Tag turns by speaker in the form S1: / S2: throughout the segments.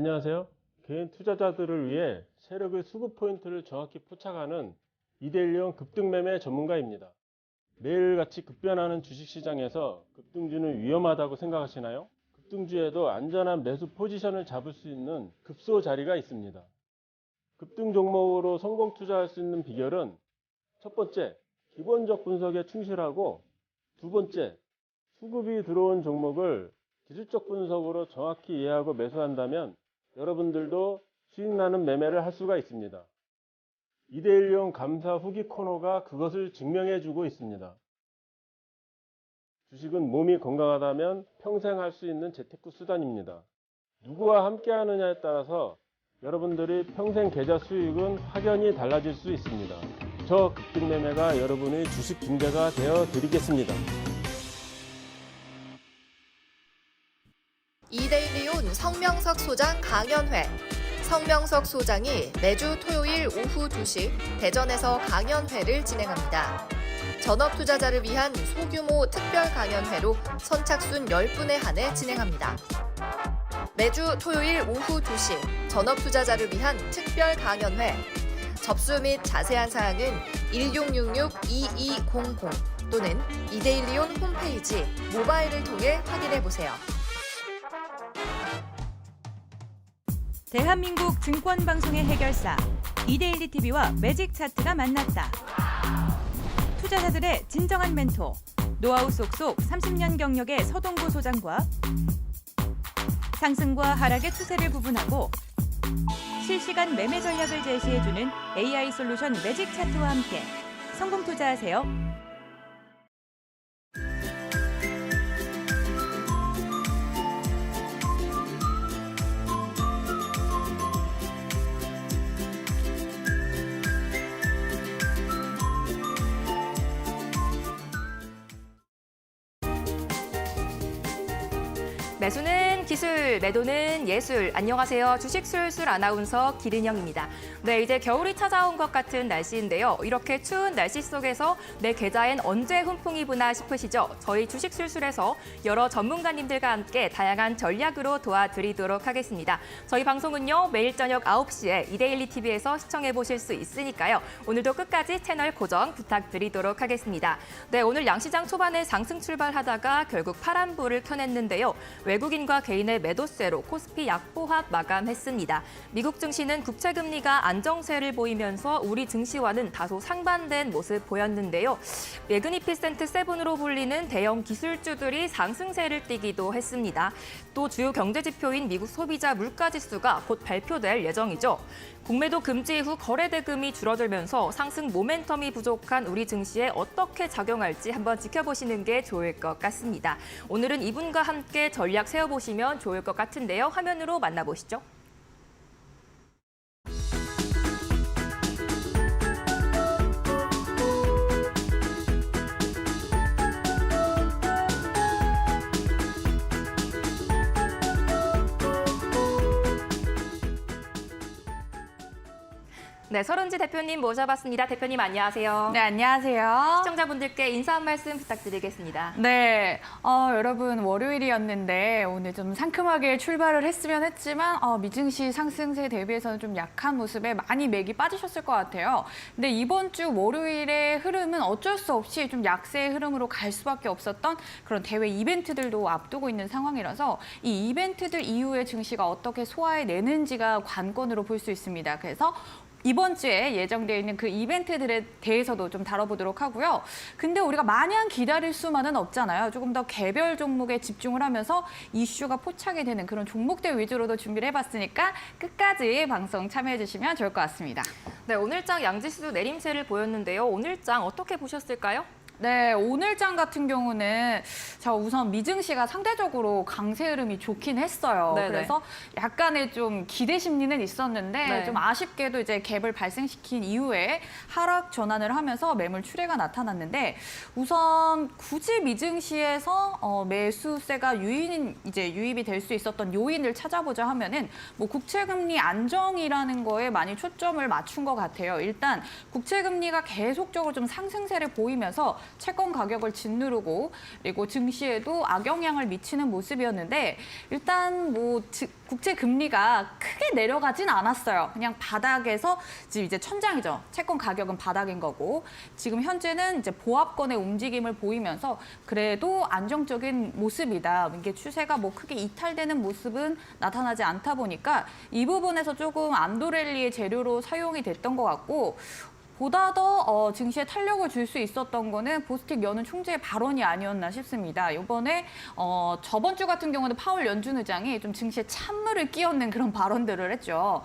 S1: 안녕하세요. 개인 투자자들을 위해 세력의 수급 포인트를 정확히 포착하는 이데일리온 급등매매 전문가입니다. 매일같이 급변하는 주식시장에서 급등주는 위험하다고 생각하시나요? 급등주에도 안전한 매수 포지션을 잡을 수 있는 급소 자리가 있습니다. 급등 종목으로 성공 투자할 수 있는 비결은 첫 번째, 기본적 분석에 충실하고 두 번째, 수급이 들어온 종목을 기술적 분석으로 정확히 이해하고 매수한다면 여러분들도 수익나는 매매를 할 수가 있습니다. 이데일리온 감사 후기 코너가 그것을 증명해주고 있습니다. 주식은 몸이 건강하다면 평생 할 수 있는 재테크 수단입니다. 누구와 함께 하느냐에 따라서 여러분들이 평생 계좌 수익은 확연히 달라질 수 있습니다. 저 급등매매가 여러분의 주식 빙자가 되어 드리겠습니다.
S2: 이데일리온 성명석 소장 강연회. 성명석 소장이 매주 토요일 오후 2시 대전에서 강연회를 진행합니다. 전업 투자자를 위한 소규모 특별 강연회로 선착순 10분에 한해 진행합니다. 매주 토요일 오후 2시 전업 투자자를 위한 특별 강연회. 접수 및 자세한 사항은 1666-2200 또는 이데일리온 홈페이지 모바일을 통해 확인해 보세요.
S3: 대한민국 증권방송의 해결사 이데일리 TV와 매직 차트가 만났다. 투자자들의 진정한 멘토, 노하우 쏙쏙 30년 경력의 서동구 소장과 상승과 하락의 추세를 구분하고 실시간 매매 전략을 제시해주는 AI 솔루션 매직 차트와 함께 성공 투자하세요.
S4: 매수는 기술, 매도는 예술. 안녕하세요. 주식술술 아나운서 기른영입니다. 네, 이제 겨울이 찾아온 것 같은 날씨인데요. 이렇게 추운 날씨 속에서 내 계좌엔 언제 훈풍이 부나 싶으시죠? 저희 주식술술에서 여러 전문가님들과 함께 다양한 전략으로 도와드리도록 하겠습니다. 저희 방송은요, 매일 저녁 9시에 이데일리 TV에서 시청해 보실 수 있으니까요. 오늘도 끝까지 채널 고정 부탁드리도록 하겠습니다. 네, 오늘 양시장 초반에 상승 출발하다가 결국 파란불을 켜냈는데요. 외국인과 개인의 매도세로 코스피 약보합 마감했습니다. 미국 증시는 국채금리가 안정세를 보이면서 우리 증시와는 다소 상반된 모습 보였는데요. 매그니피센트 7으로 불리는 대형 기술주들이 상승세를 띠기도 했습니다. 또 주요 경제지표인 미국 소비자 물가지수가 곧 발표될 예정이죠. 공매도 금지 이후 거래 대금이 줄어들면서 상승 모멘텀이 부족한 우리 증시에 어떻게 작용할지 한번 지켜보시는 게 좋을 것 같습니다. 오늘은 이분과 함께 전략 세워보시면 좋을 것 같은데요. 화면으로 만나보시죠. 네, 서른지 대표님 모셔봤습니다. 대표님 안녕하세요.
S5: 네, 안녕하세요.
S4: 시청자분들께 인사 한 말씀 부탁드리겠습니다.
S5: 네, 여러분 월요일이었는데 오늘 좀 상큼하게 출발을 했으면 했지만 미증시 상승세 대비해서는 좀 약한 모습에 많이 맥이 빠지셨을 것 같아요. 근데 이번 주 월요일의 흐름은 어쩔 수 없이 좀 약세의 흐름으로 갈 수밖에 없었던 그런 대외 이벤트들도 앞두고 있는 상황이라서 이 이벤트들 이후에 증시가 어떻게 소화해내는지가 관건으로 볼 수 있습니다. 그래서 이번 주에 예정되어 있는 그 이벤트들에 대해서도 좀 다뤄보도록 하고요. 근데 우리가 마냥 기다릴 수만은 없잖아요. 조금 더 개별 종목에 집중을 하면서 이슈가 포착이 되는 그런 종목들 위주로도 준비를 해봤으니까 끝까지 방송 참여해주시면 좋을 것 같습니다.
S4: 네, 오늘장 양지수도 내림세를 보였는데요. 오늘장 어떻게 보셨을까요?
S5: 네, 오늘장 같은 경우는 우선 미증시가 상대적으로 강세 흐름이 좋긴 했어요.
S4: 네네.
S5: 그래서 약간의 좀 기대 심리는 있었는데
S4: 네.
S5: 좀 아쉽게도 이제 갭을 발생시킨 이후에 하락 전환을 하면서 매물 출회가 나타났는데 우선 굳이 미증시에서 매수세가 유입이 될 수 있었던 요인을 찾아보자 하면은 뭐 국채금리 안정이라는 거에 많이 초점을 맞춘 것 같아요. 일단 국채금리가 계속적으로 좀 상승세를 보이면서 채권 가격을 짓누르고 그리고 증시에도 악영향을 미치는 모습이었는데 일단 뭐 국채 금리가 크게 내려가진 않았어요. 그냥 바닥에서 지금 이제 천장이죠. 채권 가격은 바닥인 거고 지금 현재는 이제 보합권의 움직임을 보이면서 그래도 안정적인 모습이다. 이게 추세가 뭐 크게 이탈되는 모습은 나타나지 않다 보니까 이 부분에서 조금 안도랠리의 재료로 사용이 됐던 것 같고 보다 더 증시에 탄력을 줄 수 있었던 거는 보스틱 연은 총재의 발언이 아니었나 싶습니다. 이번에 저번 주 같은 경우는 파월 연준 의장이 좀 증시에 찬물을 끼얹는 그런 발언들을 했죠.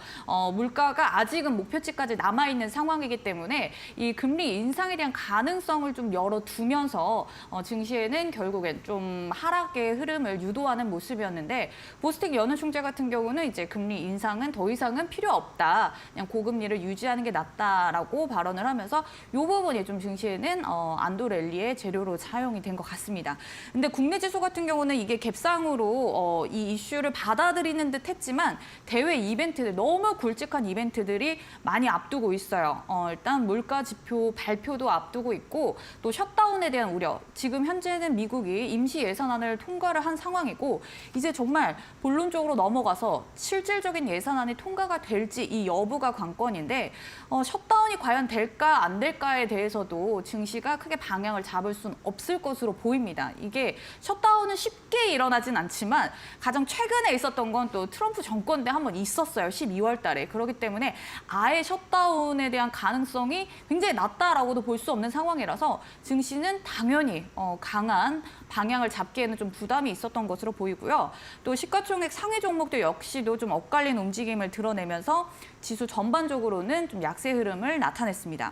S5: 물가가 아직은 목표치까지 남아있는 상황이기 때문에 이 금리 인상에 대한 가능성을 좀 열어두면서 증시에는 결국엔 좀 하락의 흐름을 유도하는 모습이었는데 보스틱 연은 총재 같은 경우는 이제 금리 인상은 더 이상은 필요 없다. 그냥 고금리를 유지하는 게 낫다라고 발언을 하면서 이 부분이 좀 증시에는 안도랠리의 재료로 사용이 된 것 같습니다. 근데 국내 지수 같은 경우는 이게 갭상으로 이 이슈를 받아들이는 듯 했지만 대외 이벤트들, 너무 굵직한 이벤트들이 많이 앞두고 있어요. 일단 물가 지표 발표도 앞두고 있고 또 셧다운에 대한 우려. 지금 현재는 미국이 임시 예산안을 통과를 한 상황이고 이제 정말 본론적으로 넘어가서 실질적인 예산안이 통과가 될지 이 여부가 관건인데 셧다운이 과연 될까 안 될까에 대해서도 증시가 크게 방향을 잡을 수는 없을 것으로 보입니다. 이게 셧다운은 쉽게 일어나진 않지만 가장 최근에 있었던 건 또 트럼프 정권 때 한번 있었어요. 12월 달에. 그렇기 때문에 아예 셧다운에 대한 가능성이 굉장히 낮다라고도 볼 수 없는 상황이라서 증시는 당연히 강한 방향을 잡기에는 좀 부담이 있었던 것으로 보이고요. 또 시가총액 상위 종목도 역시도 좀 엇갈린 움직임을 드러내면서 지수 전반적으로는 좀 약세 흐름을 나타냈습니다.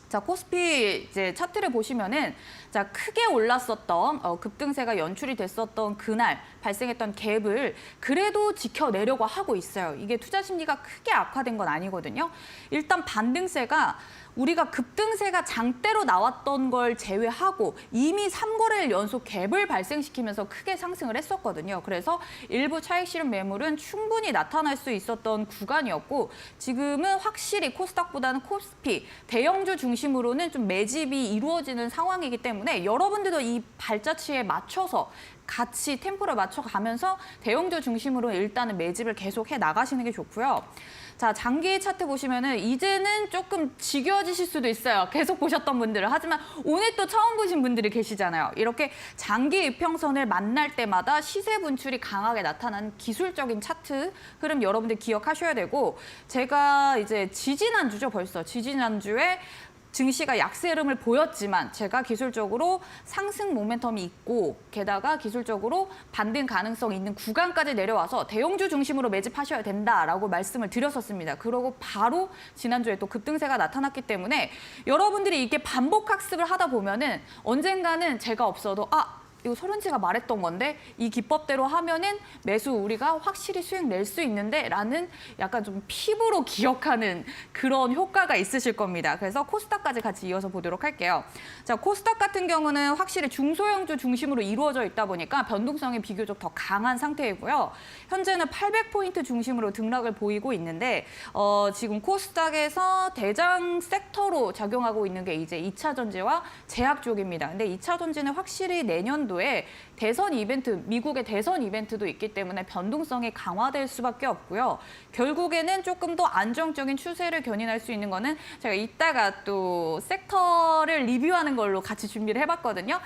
S5: 자, 코스피 이제 차트를 보시면은 자, 크게 올랐었던 급등세가 연출이 됐었던 그날 발생했던 갭을 그래도 지켜내려고 하고 있어요. 이게 투자 심리가 크게 악화된 건 아니거든요. 일단 반등세가 우리가 급등세가 장대로 나왔던 걸 제외하고 이미 3거래일 연속 갭을 발생시키면서 크게 상승을 했었거든요. 그래서 일부 차익 실현 매물은 충분히 나타날 수 있었던 구간이었고 지금은 확실히 코스닥보다는 코스피, 대형주 중심으로는 좀 매집이 이루어지는 상황이기 때문에 여러분들도 이 발자취에 맞춰서 같이 템포를 맞춰가면서 대형주 중심으로 일단은 매집을 계속해 나가시는 게 좋고요. 자, 장기 차트 보시면은 이제는 조금 지겨워지실 수도 있어요. 계속 보셨던 분들은. 하지만 오늘 또 처음 보신 분들이 계시잖아요. 이렇게 장기 이평선을 만날 때마다 시세 분출이 강하게 나타나는 기술적인 차트 흐름 여러분들 기억하셔야 되고 제가 이제 지지난주죠, 벌써. 지지난주에 증시가 약세 흐름을 보였지만 제가 기술적으로 상승 모멘텀이 있고 게다가 기술적으로 반등 가능성이 있는 구간까지 내려와서 대형주 중심으로 매집하셔야 된다라고 말씀을 드렸었습니다. 그러고 바로 지난주에 또 급등세가 나타났기 때문에 여러분들이 이렇게 반복 학습을 하다 보면은 언젠가는 제가 없어도 이거 서른지가 말했던 건데 이 기법대로 하면은 매수 우리가 확실히 수익 낼 수 있는데 라는 약간 좀 피부로 기억하는 그런 효과가 있으실 겁니다. 그래서 코스닥까지 같이 이어서 보도록 할게요. 자, 코스닥 같은 경우는 확실히 중소형주 중심으로 이루어져 있다 보니까 변동성이 비교적 더 강한 상태이고요. 현재는 800포인트 중심으로 등락을 보이고 있는데 지금 코스닥에서 대장 섹터로 작용하고 있는 게 이제 2차 전지와 제약 쪽입니다. 근데 2차 전지는 확실히 내년도 에 대선 이벤트, 미국의 대선 이벤트도 있기 때문에 변동성이 강화될 수밖에 없고요. 결국에는 조금 더 안정적인 추세를 견인할 수 있는 거는 제가 이따가 또 섹터를 리뷰하는 걸로 같이 준비를 해봤거든요.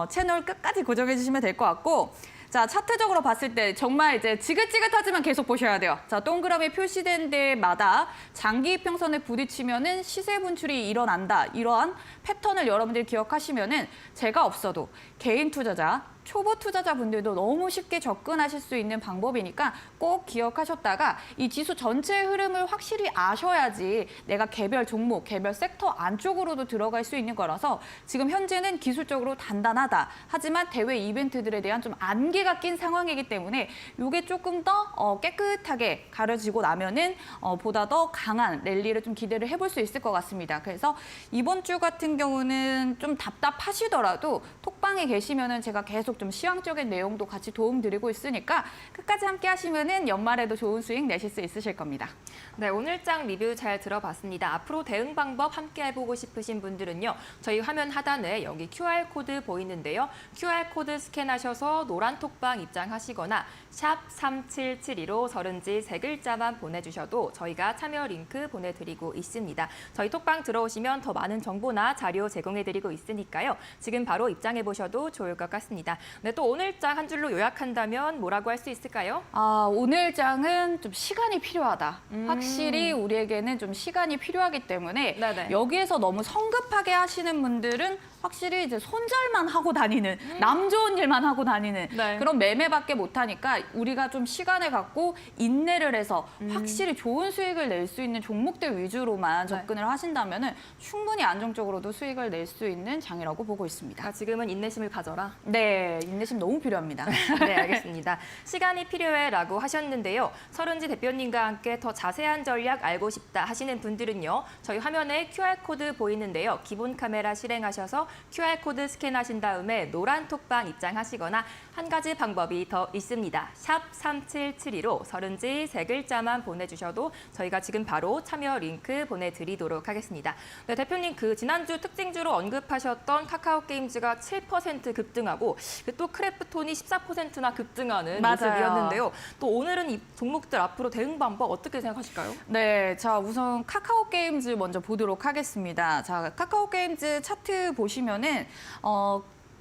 S5: 채널 끝까지 고정해 주시면 될 것 같고 자, 차트적으로 봤을 때 정말 이제 지긋지긋하지만 계속 보셔야 돼요. 자, 동그라미 표시된 데마다 장기 이평선에 부딪히면은 시세 분출이 일어난다. 이러한 패턴을 여러분들이 기억하시면은 제가 없어도 개인 투자자, 초보 투자자분들도 너무 쉽게 접근하실 수 있는 방법이니까 꼭 기억하셨다가 이 지수 전체의 흐름을 확실히 아셔야지 내가 개별 종목, 개별 섹터 안쪽으로도 들어갈 수 있는 거라서 지금 현재는 기술적으로 단단하다. 하지만 대외 이벤트들에 대한 좀 안개가 낀 상황이기 때문에 이게 조금 더 깨끗하게 가려지고 나면은 보다 더 강한 랠리를 좀 기대를 해볼 수 있을 것 같습니다. 그래서 이번 주 같은 경우는 좀 답답하시더라도 톡방에 계시면은 제가 계속 계속 좀 시황적인 내용도 같이 도움드리고 있으니까 끝까지 함께 하시면은 연말에도 좋은 수익 내실 수 있으실 겁니다.
S4: 네, 오늘 장 리뷰 잘 들어봤습니다. 앞으로 대응 방법 함께 해보고 싶으신 분들은요. 저희 화면 하단에 여기 QR코드 보이는데요. QR코드 스캔하셔서 노란 톡방 입장하시거나 샵 3772로 서른지 3글자만 보내주셔도 저희가 참여 링크 보내드리고 있습니다. 저희 톡방 들어오시면 더 많은 정보나 자료 제공해드리고 있으니까요. 지금 바로 입장해보셔도 좋을 것 같습니다. 네, 또 오늘 장 한 줄로 요약한다면 뭐라고 할 수 있을까요?
S5: 오늘 장은 좀 시간이 필요하다. 확실히 우리에게는 좀 시간이 필요하기 때문에
S4: 네네.
S5: 여기에서 너무 성급하게 하시는 분들은 확실히 이제 손절만 하고 다니는, 남 좋은 일만 하고 다니는
S4: 네.
S5: 그런 매매밖에 못하니까 우리가 좀 시간을 갖고 인내를 해서 확실히 좋은 수익을 낼 수 있는 종목들 위주로만 접근을 하신다면 충분히 안정적으로도 수익을 낼 수 있는 장이라고 보고 있습니다.
S4: 지금은 인내심을 가져라.
S5: 네, 인내심 너무 필요합니다.
S4: 네, 알겠습니다. 시간이 필요해라고 하셨는데요. 서른지 대표님과 함께 더 자세한 전략 알고 싶다 하시는 분들은요. 저희 화면에 QR코드 보이는데요. 기본 카메라 실행하셔서 QR코드 스캔하신 다음에 노란 톡방 입장하시거나 한 가지 방법이 더 있습니다. 샵 3772로 서른지 3글자만 보내주셔도 저희가 지금 바로 참여 링크 보내드리도록 하겠습니다. 네, 대표님 그 지난주 특징주로 언급하셨던 카카오게임즈가 7% 급등하고 또 크래프톤이 14%나 급등하는
S5: 맞아요.
S4: 모습이었는데요. 또 오늘은 이 종목들 앞으로 대응 방법 어떻게 생각하실까요?
S5: 네, 자 우선 카카오게임즈 먼저 보도록 하겠습니다. 자 카카오게임즈 차트 보시면은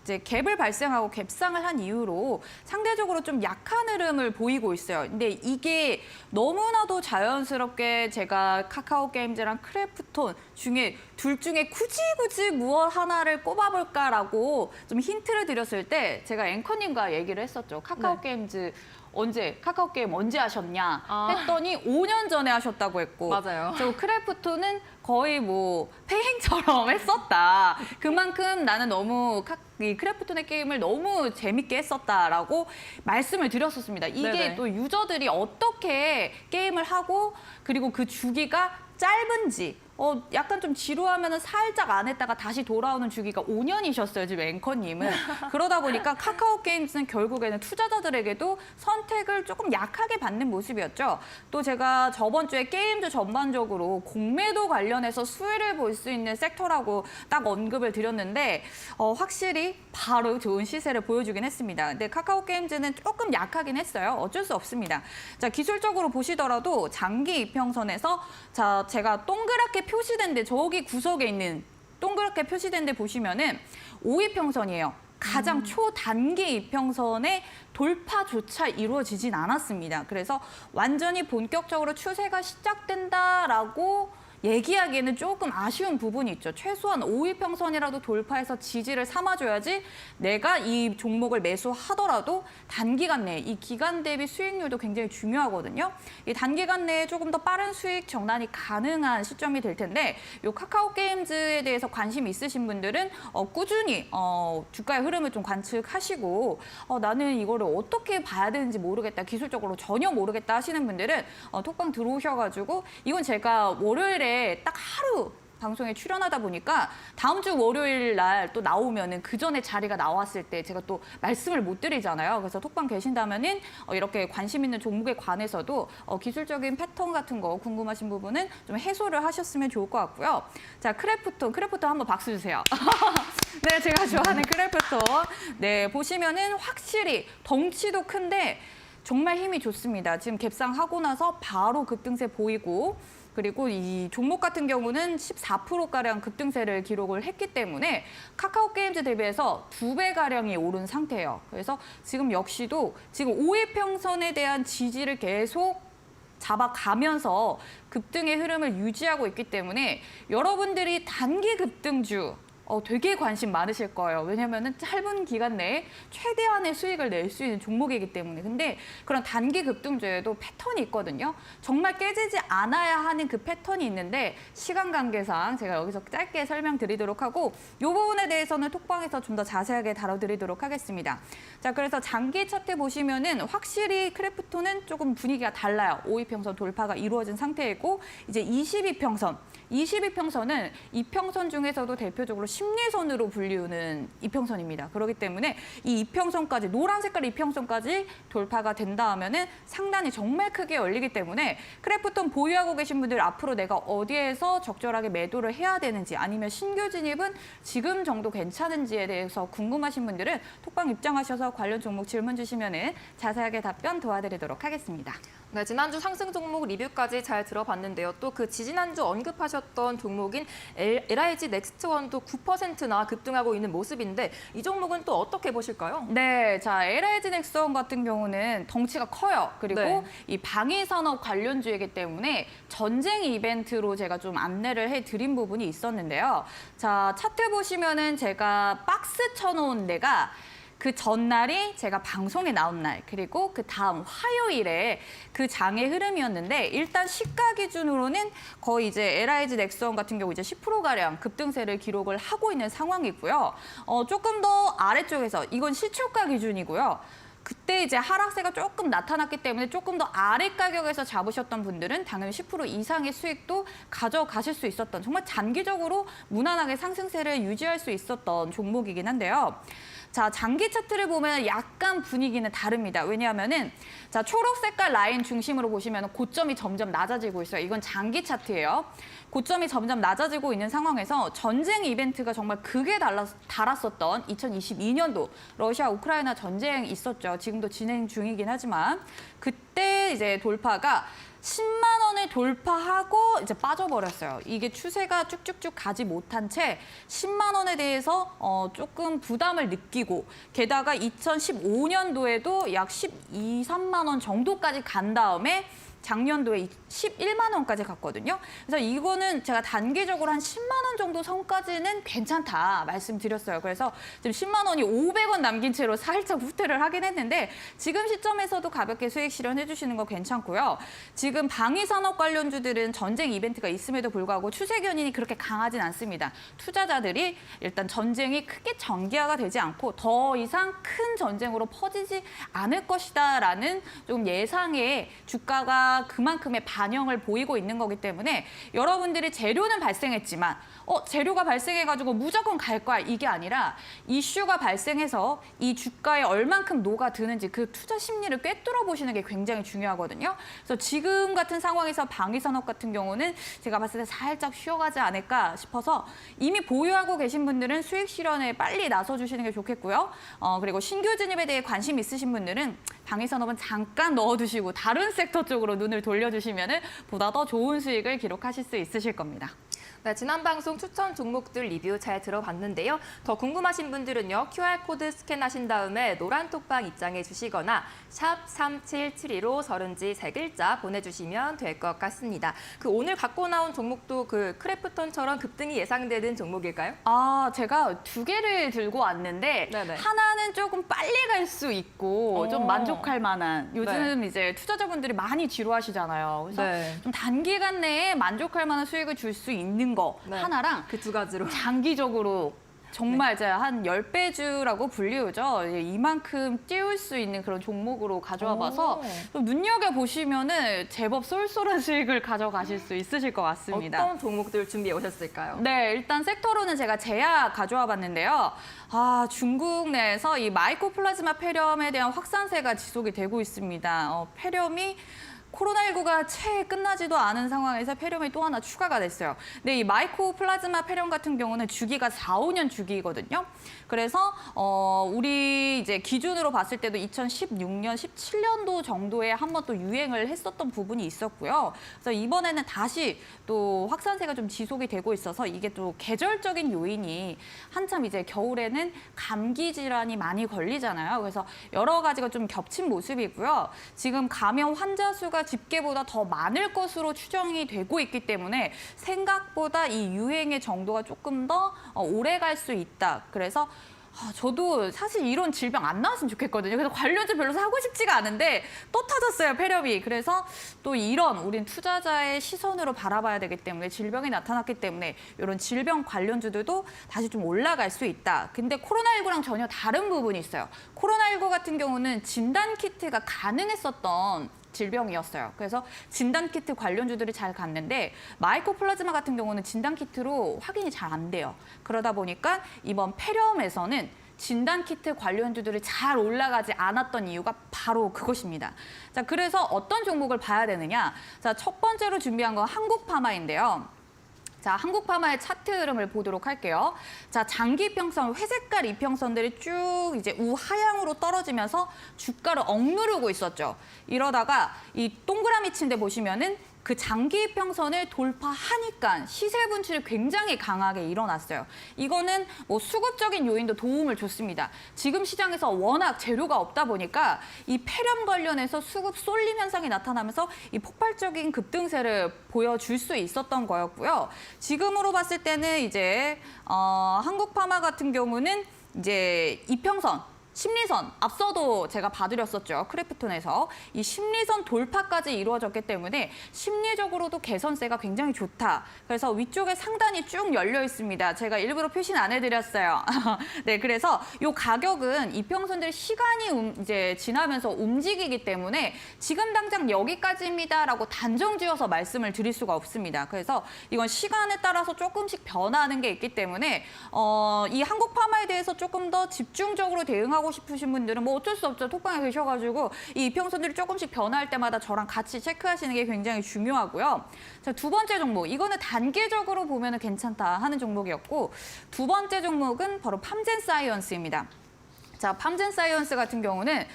S5: 이제 갭을 발생하고 갭상을 한 이후로 상대적으로 좀 약한 흐름을 보이고 있어요. 근데 이게 너무나도 자연스럽게 제가 카카오게임즈랑 크래프톤 중에 둘 중에 굳이 무엇 하나를 꼽아볼까라고 좀 힌트를 드렸을 때 제가 앵커님과 얘기를 했었죠. 카카오게임즈 카카오게임 언제 하셨냐 했더니 5년 전에 하셨다고 했고
S4: 맞아요.
S5: 저 크래프톤은 거의 뭐 폐행처럼 했었다. 그만큼 나는 너무 이 크래프톤의 게임을 너무 재밌게 했었다라고 말씀을 드렸었습니다. 이게
S4: 네네.
S5: 또 유저들이 어떻게 게임을 하고 그리고 그 주기가 짧은지 약간 좀 지루하면 살짝 안 했다가 다시 돌아오는 주기가 5년이셨어요, 지금 앵커님은. 그러다 보니까 카카오게임즈는 결국에는 투자자들에게도 선택을 조금 약하게 받는 모습이었죠. 또 제가 저번 주에 게임즈 전반적으로 공매도 관련해서 수혜를 볼 수 있는 섹터라고 딱 언급을 드렸는데 확실히 바로 좋은 시세를 보여주긴 했습니다. 근데 카카오게임즈는 조금 약하긴 했어요. 어쩔 수 없습니다. 자, 기술적으로 보시더라도 장기 이평선에서 자, 제가 동그랗게 표시된 데 저기 구석에 있는 동그랗게 표시된 데 보시면은 5이평선이에요. 가장 초단기 이평선의 돌파조차 이루어지진 않았습니다. 그래서 완전히 본격적으로 추세가 시작된다라고 얘기하기에는 조금 아쉬운 부분이 있죠. 최소한 5이평선이라도 돌파해서 지지를 삼아줘야지 내가 이 종목을 매수하더라도 단기간 내에 이 기간 대비 수익률도 굉장히 중요하거든요. 이 단기간 내에 조금 더 빠른 수익 전환이 가능한 시점이 될 텐데 이 카카오게임즈에 대해서 관심 있으신 분들은 꾸준히 주가의 흐름을 좀 관측하시고 나는 이거를 어떻게 봐야 되는지 모르겠다, 기술적으로 전혀 모르겠다 하시는 분들은 톡방 들어오셔가지고 이건 제가 월요일에 딱 하루 방송에 출연하다 보니까 다음 주 월요일 날 또 나오면은 그 전에 자리가 나왔을 때 제가 또 말씀을 못 드리잖아요. 그래서 톡방 계신다면은 이렇게 관심 있는 종목에 관해서도 기술적인 패턴 같은 거 궁금하신 부분은 좀 해소를 하셨으면 좋을 것 같고요. 자, 크래프톤 한번 박수 주세요. 네, 제가 좋아하는 크래프톤. 네, 보시면은 확실히 덩치도 큰데 정말 힘이 좋습니다. 지금 갭상 하고 나서 바로 급등세 보이고 그리고 이 종목 같은 경우는 14%가량 급등세를 기록을 했기 때문에 카카오게임즈 대비해서 2배가량이 오른 상태예요. 그래서 지금 역시도 지금 5이평선에 대한 지지를 계속 잡아가면서 급등의 흐름을 유지하고 있기 때문에 여러분들이 단기 급등주 되게 관심 많으실 거예요. 왜냐하면 짧은 기간 내에 최대한의 수익을 낼 수 있는 종목이기 때문에. 근데 그런 단기 급등주에도 패턴이 있거든요. 정말 깨지지 않아야 하는 그 패턴이 있는데 시간 관계상 제가 여기서 짧게 설명드리도록 하고 이 부분에 대해서는 톡방에서 좀 더 자세하게 다뤄드리도록 하겠습니다. 자, 그래서 장기 차트 보시면은 확실히 크래프톤은 조금 분위기가 달라요. 5이평선 돌파가 이루어진 상태이고 이제 22평선 22평선은 이평선 중에서도 대표적으로 심리선으로 불리우는 이평선입니다. 그렇기 때문에 이 이평선까지 노란 색깔 이평선까지 돌파가 된다 하면은 상단이 정말 크게 열리기 때문에 크래프톤 보유하고 계신 분들 앞으로 내가 어디에서 적절하게 매도를 해야 되는지 아니면 신규 진입은 지금 정도 괜찮은지에 대해서 궁금하신 분들은 톡방 입장하셔서 관련 종목 질문 주시면은 자세하게 답변 도와드리도록 하겠습니다.
S4: 네, 지난주 상승 종목 리뷰까지 잘 들어봤는데요. 또 그 지지난주 언급하셨던 종목인 LIG 넥스트원도 9%나 급등하고 있는 모습인데 이 종목은 또 어떻게 보실까요?
S5: 네, 자 LIG 넥스원 같은 경우는 덩치가 커요. 그리고
S4: 네.
S5: 이 방위산업 관련주이기 때문에 전쟁 이벤트로 제가 좀 안내를 해드린 부분이 있었는데요. 자 차트 보시면은 제가 박스 쳐놓은 데가 그 전날이 제가 방송에 나온 날, 그리고 그 다음 화요일에 그 장의 흐름이었는데 일단 시가 기준으로는 거의 이제 LIG 넥스원 같은 경우 이제 10%가량 급등세를 기록을 하고 있는 상황이고요. 조금 더 아래쪽에서 이건 시초가 기준이고요. 그때 이제 하락세가 조금 나타났기 때문에 조금 더 아래 가격에서 잡으셨던 분들은 당연히 10% 이상의 수익도 가져가실 수 있었던 정말 장기적으로 무난하게 상승세를 유지할 수 있었던 종목이긴 한데요. 자, 장기 차트를 보면 약간 분위기는 다릅니다. 왜냐하면은 자, 초록 색깔 라인 중심으로 보시면 고점이 점점 낮아지고 있어요. 이건 장기 차트예요. 고점이 점점 낮아지고 있는 상황에서 전쟁 이벤트가 정말 극에 달았었던 2022년도 러시아 우크라이나 전쟁 있었죠. 지금도 진행 중이긴 하지만 그때 이제 돌파가 10만 원을 돌파하고 이제 빠져버렸어요. 이게 추세가 쭉쭉쭉 가지 못한 채 10만 원에 대해서 조금 부담을 느끼고 게다가 2015년도에도 약 12, 3만 원 정도까지 간 다음에 작년도에 11만 원까지 갔거든요. 그래서 이거는 제가 단기적으로 한 10만 원 정도 선까지는 괜찮다 말씀드렸어요. 그래서 지금 10만 원이 500원 남긴 채로 살짝 후퇴를 하긴 했는데 지금 시점에서도 가볍게 수익 실현해 주시는 거 괜찮고요. 지금 방위산업 관련주들은 전쟁 이벤트가 있음에도 불구하고 추세 견인이 그렇게 강하진 않습니다. 투자자들이 일단 전쟁이 크게 전개화가 되지 않고 더 이상 큰 전쟁으로 퍼지지 않을 것이다라는 좀 예상에 주가가 그만큼의 반영을 보이고 있는 거기 때문에 여러분들이 재료는 발생했지만 재료가 발생해가지고 무조건 갈 거야 이게 아니라 이슈가 발생해서 이 주가에 얼만큼 녹아드는지 그 투자 심리를 꿰뚫어 보시는 게 굉장히 중요하거든요. 그래서 지금 같은 상황에서 방위산업 같은 경우는 제가 봤을 때 살짝 쉬어가지 않을까 싶어서 이미 보유하고 계신 분들은 수익 실현에 빨리 나서 주시는 게 좋겠고요. 그리고 신규 진입에 대해 관심 있으신 분들은 방위산업은 잠깐 넣어두시고 다른 섹터 쪽으로 눈을 돌려주시면 보다 더 좋은 수익을 기록하실 수 있으실 겁니다.
S4: 네, 지난 방송 추천 종목들 리뷰 잘 들어봤는데요. 더 궁금하신 분들은요. QR코드 스캔하신 다음에 노란 톡방 입장해 주시거나 샵 3772로 서른지 3글자 보내주시면 될 것 같습니다. 그 오늘 갖고 나온 종목도 그 크래프톤처럼 급등이 예상되는 종목일까요?
S5: 제가 두 개를 들고 왔는데
S4: 네네.
S5: 하나는 조금 빨리 갈 수 있고 좀 만족할 만한 요즘 이제 투자자분들이 많이 지루하시잖아요. 그래서
S4: 네.
S5: 좀 단기간 내에 만족할 만한 수익을 줄 수 있는 거 하나랑
S4: 그 두 가지로.
S5: 장기적으로 정말 이제 한 10배주라고 불리우죠. 이만큼 띄울 수 있는 그런 종목으로 가져와 봐서 좀 눈여겨보시면은 제법 쏠쏠한 수익을 가져가실 수 있으실 것 같습니다.
S4: 어떤 종목들 준비해 오셨을까요?
S5: 네, 일단 섹터로는 제가 제약 가져와 봤는데요. 중국 내에서 이 마이코플라즈마 폐렴에 대한 확산세가 지속이 되고 있습니다. 폐렴이 코로나19가 채 끝나지도 않은 상황에서 폐렴이 또 하나 추가가 됐어요. 근데 이 마이코플라즈마 폐렴 같은 경우는 주기가 4, 5년 주기거든요. 그래서 우리 이제 기준으로 봤을 때도 2016년, 17년도 정도에 한 번 또 유행을 했었던 부분이 있었고요. 그래서 이번에는 다시 또 확산세가 좀 지속이 되고 있어서 이게 또 계절적인 요인이 한참 이제 겨울에는 감기 질환이 많이 걸리잖아요. 그래서 여러 가지가 좀 겹친 모습이고요. 지금 감염 환자 수가 집계보다 더 많을 것으로 추정이 되고 있기 때문에 생각보다 이 유행의 정도가 조금 더 오래 갈 수 있다. 그래서 저도 사실 이런 질병 안 나왔으면 좋겠거든요. 그래서 관련주 별로 사고 싶지가 않은데 또 터졌어요, 폐렴이. 그래서 또 이런 우린 투자자의 시선으로 바라봐야 되기 때문에 질병이 나타났기 때문에 이런 질병 관련주들도 다시 좀 올라갈 수 있다. 근데 코로나19랑 전혀 다른 부분이 있어요. 코로나19 같은 경우는 진단 키트가 가능했었던 질병이었어요. 그래서 진단키트 관련주들이 잘 갔는데 마이코플라즈마 같은 경우는 진단키트로 확인이 잘 안 돼요. 그러다 보니까 이번 폐렴에서는 진단키트 관련주들이 잘 올라가지 않았던 이유가 바로 그것입니다. 자, 그래서 어떤 종목을 봐야 되느냐? 자, 첫 번째로 준비한 건 한국파마인데요. 자, 한국파마의 차트 흐름을 보도록 할게요. 자, 장기 이평선, 회색깔 이평선들이 쭉 이제 우하향으로 떨어지면서 주가를 억누르고 있었죠. 이러다가 이 동그라미 친 데 보시면은 그 장기 이평선을 돌파하니까 시세 분출이 굉장히 강하게 일어났어요. 이거는 뭐 수급적인 요인도 도움을 줬습니다. 지금 시장에서 워낙 재료가 없다 보니까 이 폐렴 관련해서 수급 쏠림 현상이 나타나면서 이 폭발적인 급등세를 보여줄 수 있었던 거였고요. 지금으로 봤을 때는 이제 한국파마 같은 경우는 이제 이평선 심리선, 앞서도 제가 봐드렸었죠. 크래프톤에서. 이 심리선 돌파까지 이루어졌기 때문에 심리적으로도 개선세가 굉장히 좋다. 그래서 위쪽에 상단이 쭉 열려 있습니다. 제가 일부러 표시는 안 해드렸어요. 네, 그래서 이 가격은 이평선들이 시간이 이제 지나면서 움직이기 때문에 지금 당장 여기까지입니다라고 단정 지어서 말씀을 드릴 수가 없습니다. 그래서 이건 시간에 따라서 조금씩 변화하는 게 있기 때문에 이 한국파마에 대해서 조금 더 집중적으로 대응하고 싶으신 분들은 뭐 어쩔 수 없죠. 톡방에 계셔가지고 이 이평선들이 조금씩 변화할 때마다 저랑 같이 체크하시는 게 굉장히 중요하고요. 자, 두 번째 종목, 이거는 단기적으로 보면 괜찮다 하는 종목이었고 두 번째 종목은 바로 팜젠사이언스입니다. 자, 팜젠사이언스 같은 경우는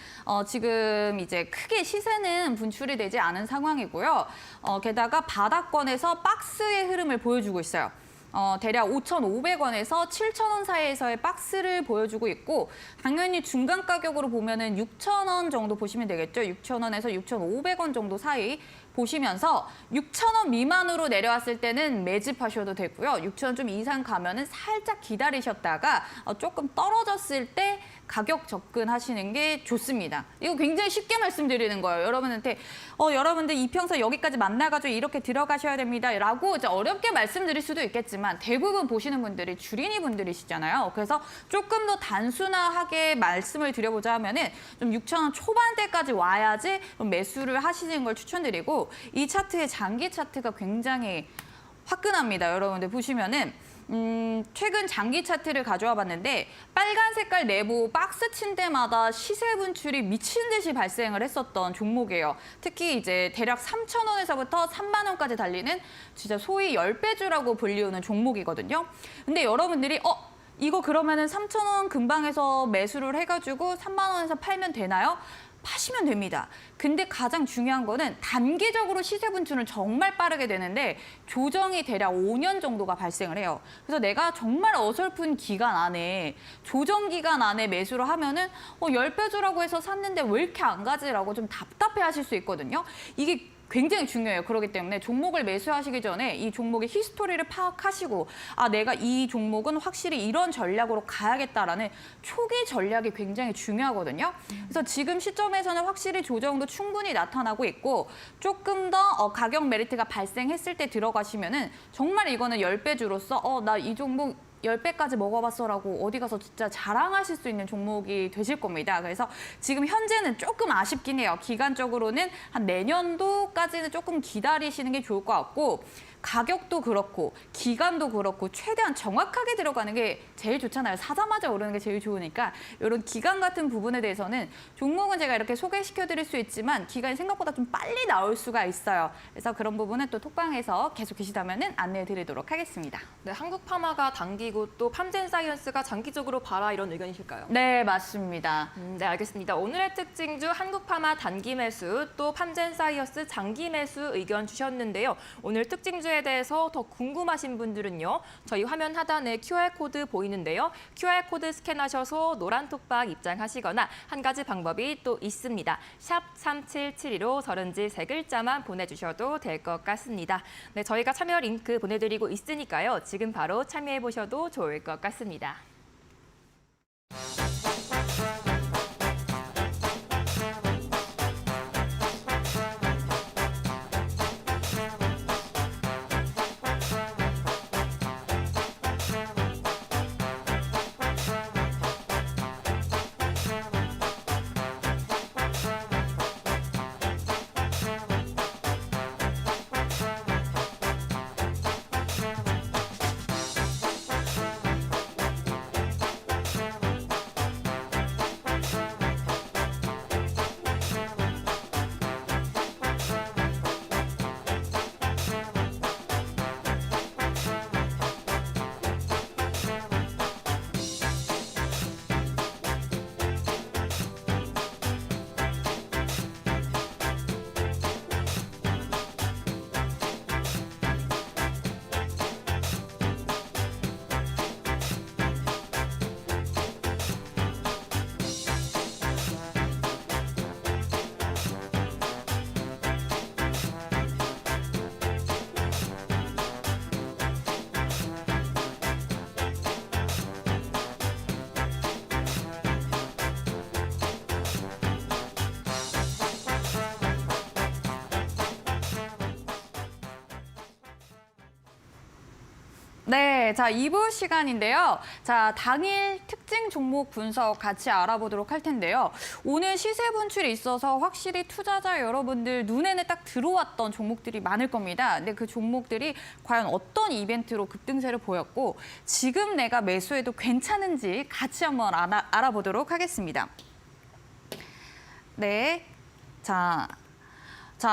S5: 지금 이제 크게 시세는 분출이 되지 않은 상황이고요. 게다가 바닥권에서 박스의 흐름을 보여주고 있어요. 대략 5,500원에서 7,000원 사이에서의 박스를 보여주고 있고 당연히 중간 가격으로 보면은 6,000원 정도 보시면 되겠죠. 6,000원에서 6,500원 정도 사이 보시면서 6,000원 미만으로 내려왔을 때는 매집하셔도 되고요. 6,000원 좀 이상 가면은 살짝 기다리셨다가 조금 떨어졌을 때 가격 접근하시는 게 좋습니다. 이거 굉장히 쉽게 말씀드리는 거예요. 여러분한테 여러분들 이평선 여기까지 만나가지고 이렇게 들어가셔야 됩니다. 라고 이제 어렵게 말씀드릴 수도 있겠지만 대부분 보시는 분들이 주린이 분들이시잖아요. 그래서 조금 더 단순하게 말씀을 드려보자 하면은 좀 6,000원 초반대까지 와야지 매수를 하시는 걸 추천드리고 이 차트의 장기 차트가 굉장히 화끈합니다. 여러분들 보시면은 최근 장기 차트를 가져와 봤는데 빨간 색깔 내부 박스 친 데마다 시세 분출이 미친 듯이 발생을 했었던 종목이에요. 특히 이제 대략 3,000원에서부터 3만 원까지 달리는 진짜 소위 10배주라고 불리우는 종목이거든요. 근데 여러분들이 이거 그러면은 3,000원 근방에서 매수를 해가지고 3만 원에서 팔면 되나요? 파시면 됩니다. 근데 가장 중요한 거는 단기적으로 시세 분출은 정말 빠르게 되는데 조정이 대략 5년 정도가 발생을 해요. 그래서 내가 정말 어설픈 기간 안에 조정 기간 안에 매수를 하면은 10배주라고 해서 샀는데 왜 이렇게 안 가지라고 좀 답답해 하실 수 있거든요. 이게 굉장히 중요해요. 그렇기 때문에 종목을 매수하시기 전에 이 종목의 히스토리를 파악하시고 내가 이 종목은 확실히 이런 전략으로 가야겠다라는 초기 전략이 굉장히 중요하거든요. 그래서 지금 시점에서는 확실히 조정도 충분히 나타나고 있고 조금 더 가격 메리트가 발생했을 때 들어가시면은 정말 이거는 10배주로서 나 이 종목 10배까지 먹어봤어라고 어디 가서 진짜 자랑하실 수 있는 종목이 되실 겁니다. 그래서 지금 현재는 조금 아쉽긴 해요. 기간적으로는 한 내년도까지는 조금 기다리시는 게 좋을 것 같고 가격도 그렇고 기간도 그렇고 최대한 정확하게 들어가는 게 제일 좋잖아요. 사자마자 오르는 게 제일 좋으니까 이런 기간 같은 부분에 대해서는 종목은 제가 이렇게 소개시켜드릴 수 있지만 기간이 생각보다 좀 빨리 나올 수가 있어요. 그래서 그런 부분은 또 톡방에서 계속 계시다면 안내해드리도록 하겠습니다.
S4: 네, 한국파마가 단기고 또 팜젠사이언스가 장기적으로 봐라 이런 의견이실까요?
S5: 네, 맞습니다.
S4: 네, 알겠습니다. 오늘의 특징주 한국파마 단기 매수 또 팜젠사이언스 장기 매수 의견 주셨는데요. 오늘 특징주에 대해서 더 궁금하신 분들은요. 저희 화면 하단에 QR코드 보이는데요. QR코드 스캔하셔서 노란 톡방 입장하시거나 한 가지 방법이 또 있습니다. 샵 3772로 서른지 3글자만 보내주셔도 될 것 같습니다. 네, 저희가 참여 링크 보내드리고 있으니까요. 지금 바로 참여해보셔도 좋을 것 같습니다.
S5: 네, 자, 2부 시간인데요. 자, 당일 특징 종목 분석 같이 알아보도록 할 텐데요. 오늘 시세 분출이 있어서 확실히 투자자 여러분들 눈에는 딱 들어왔던 종목들이 많을 겁니다. 근데 그 종목들이 과연 어떤 이벤트로 급등세를 보였고 지금 내가 매수해도 괜찮은지 같이 한번 알아보도록 하겠습니다. 네, 자,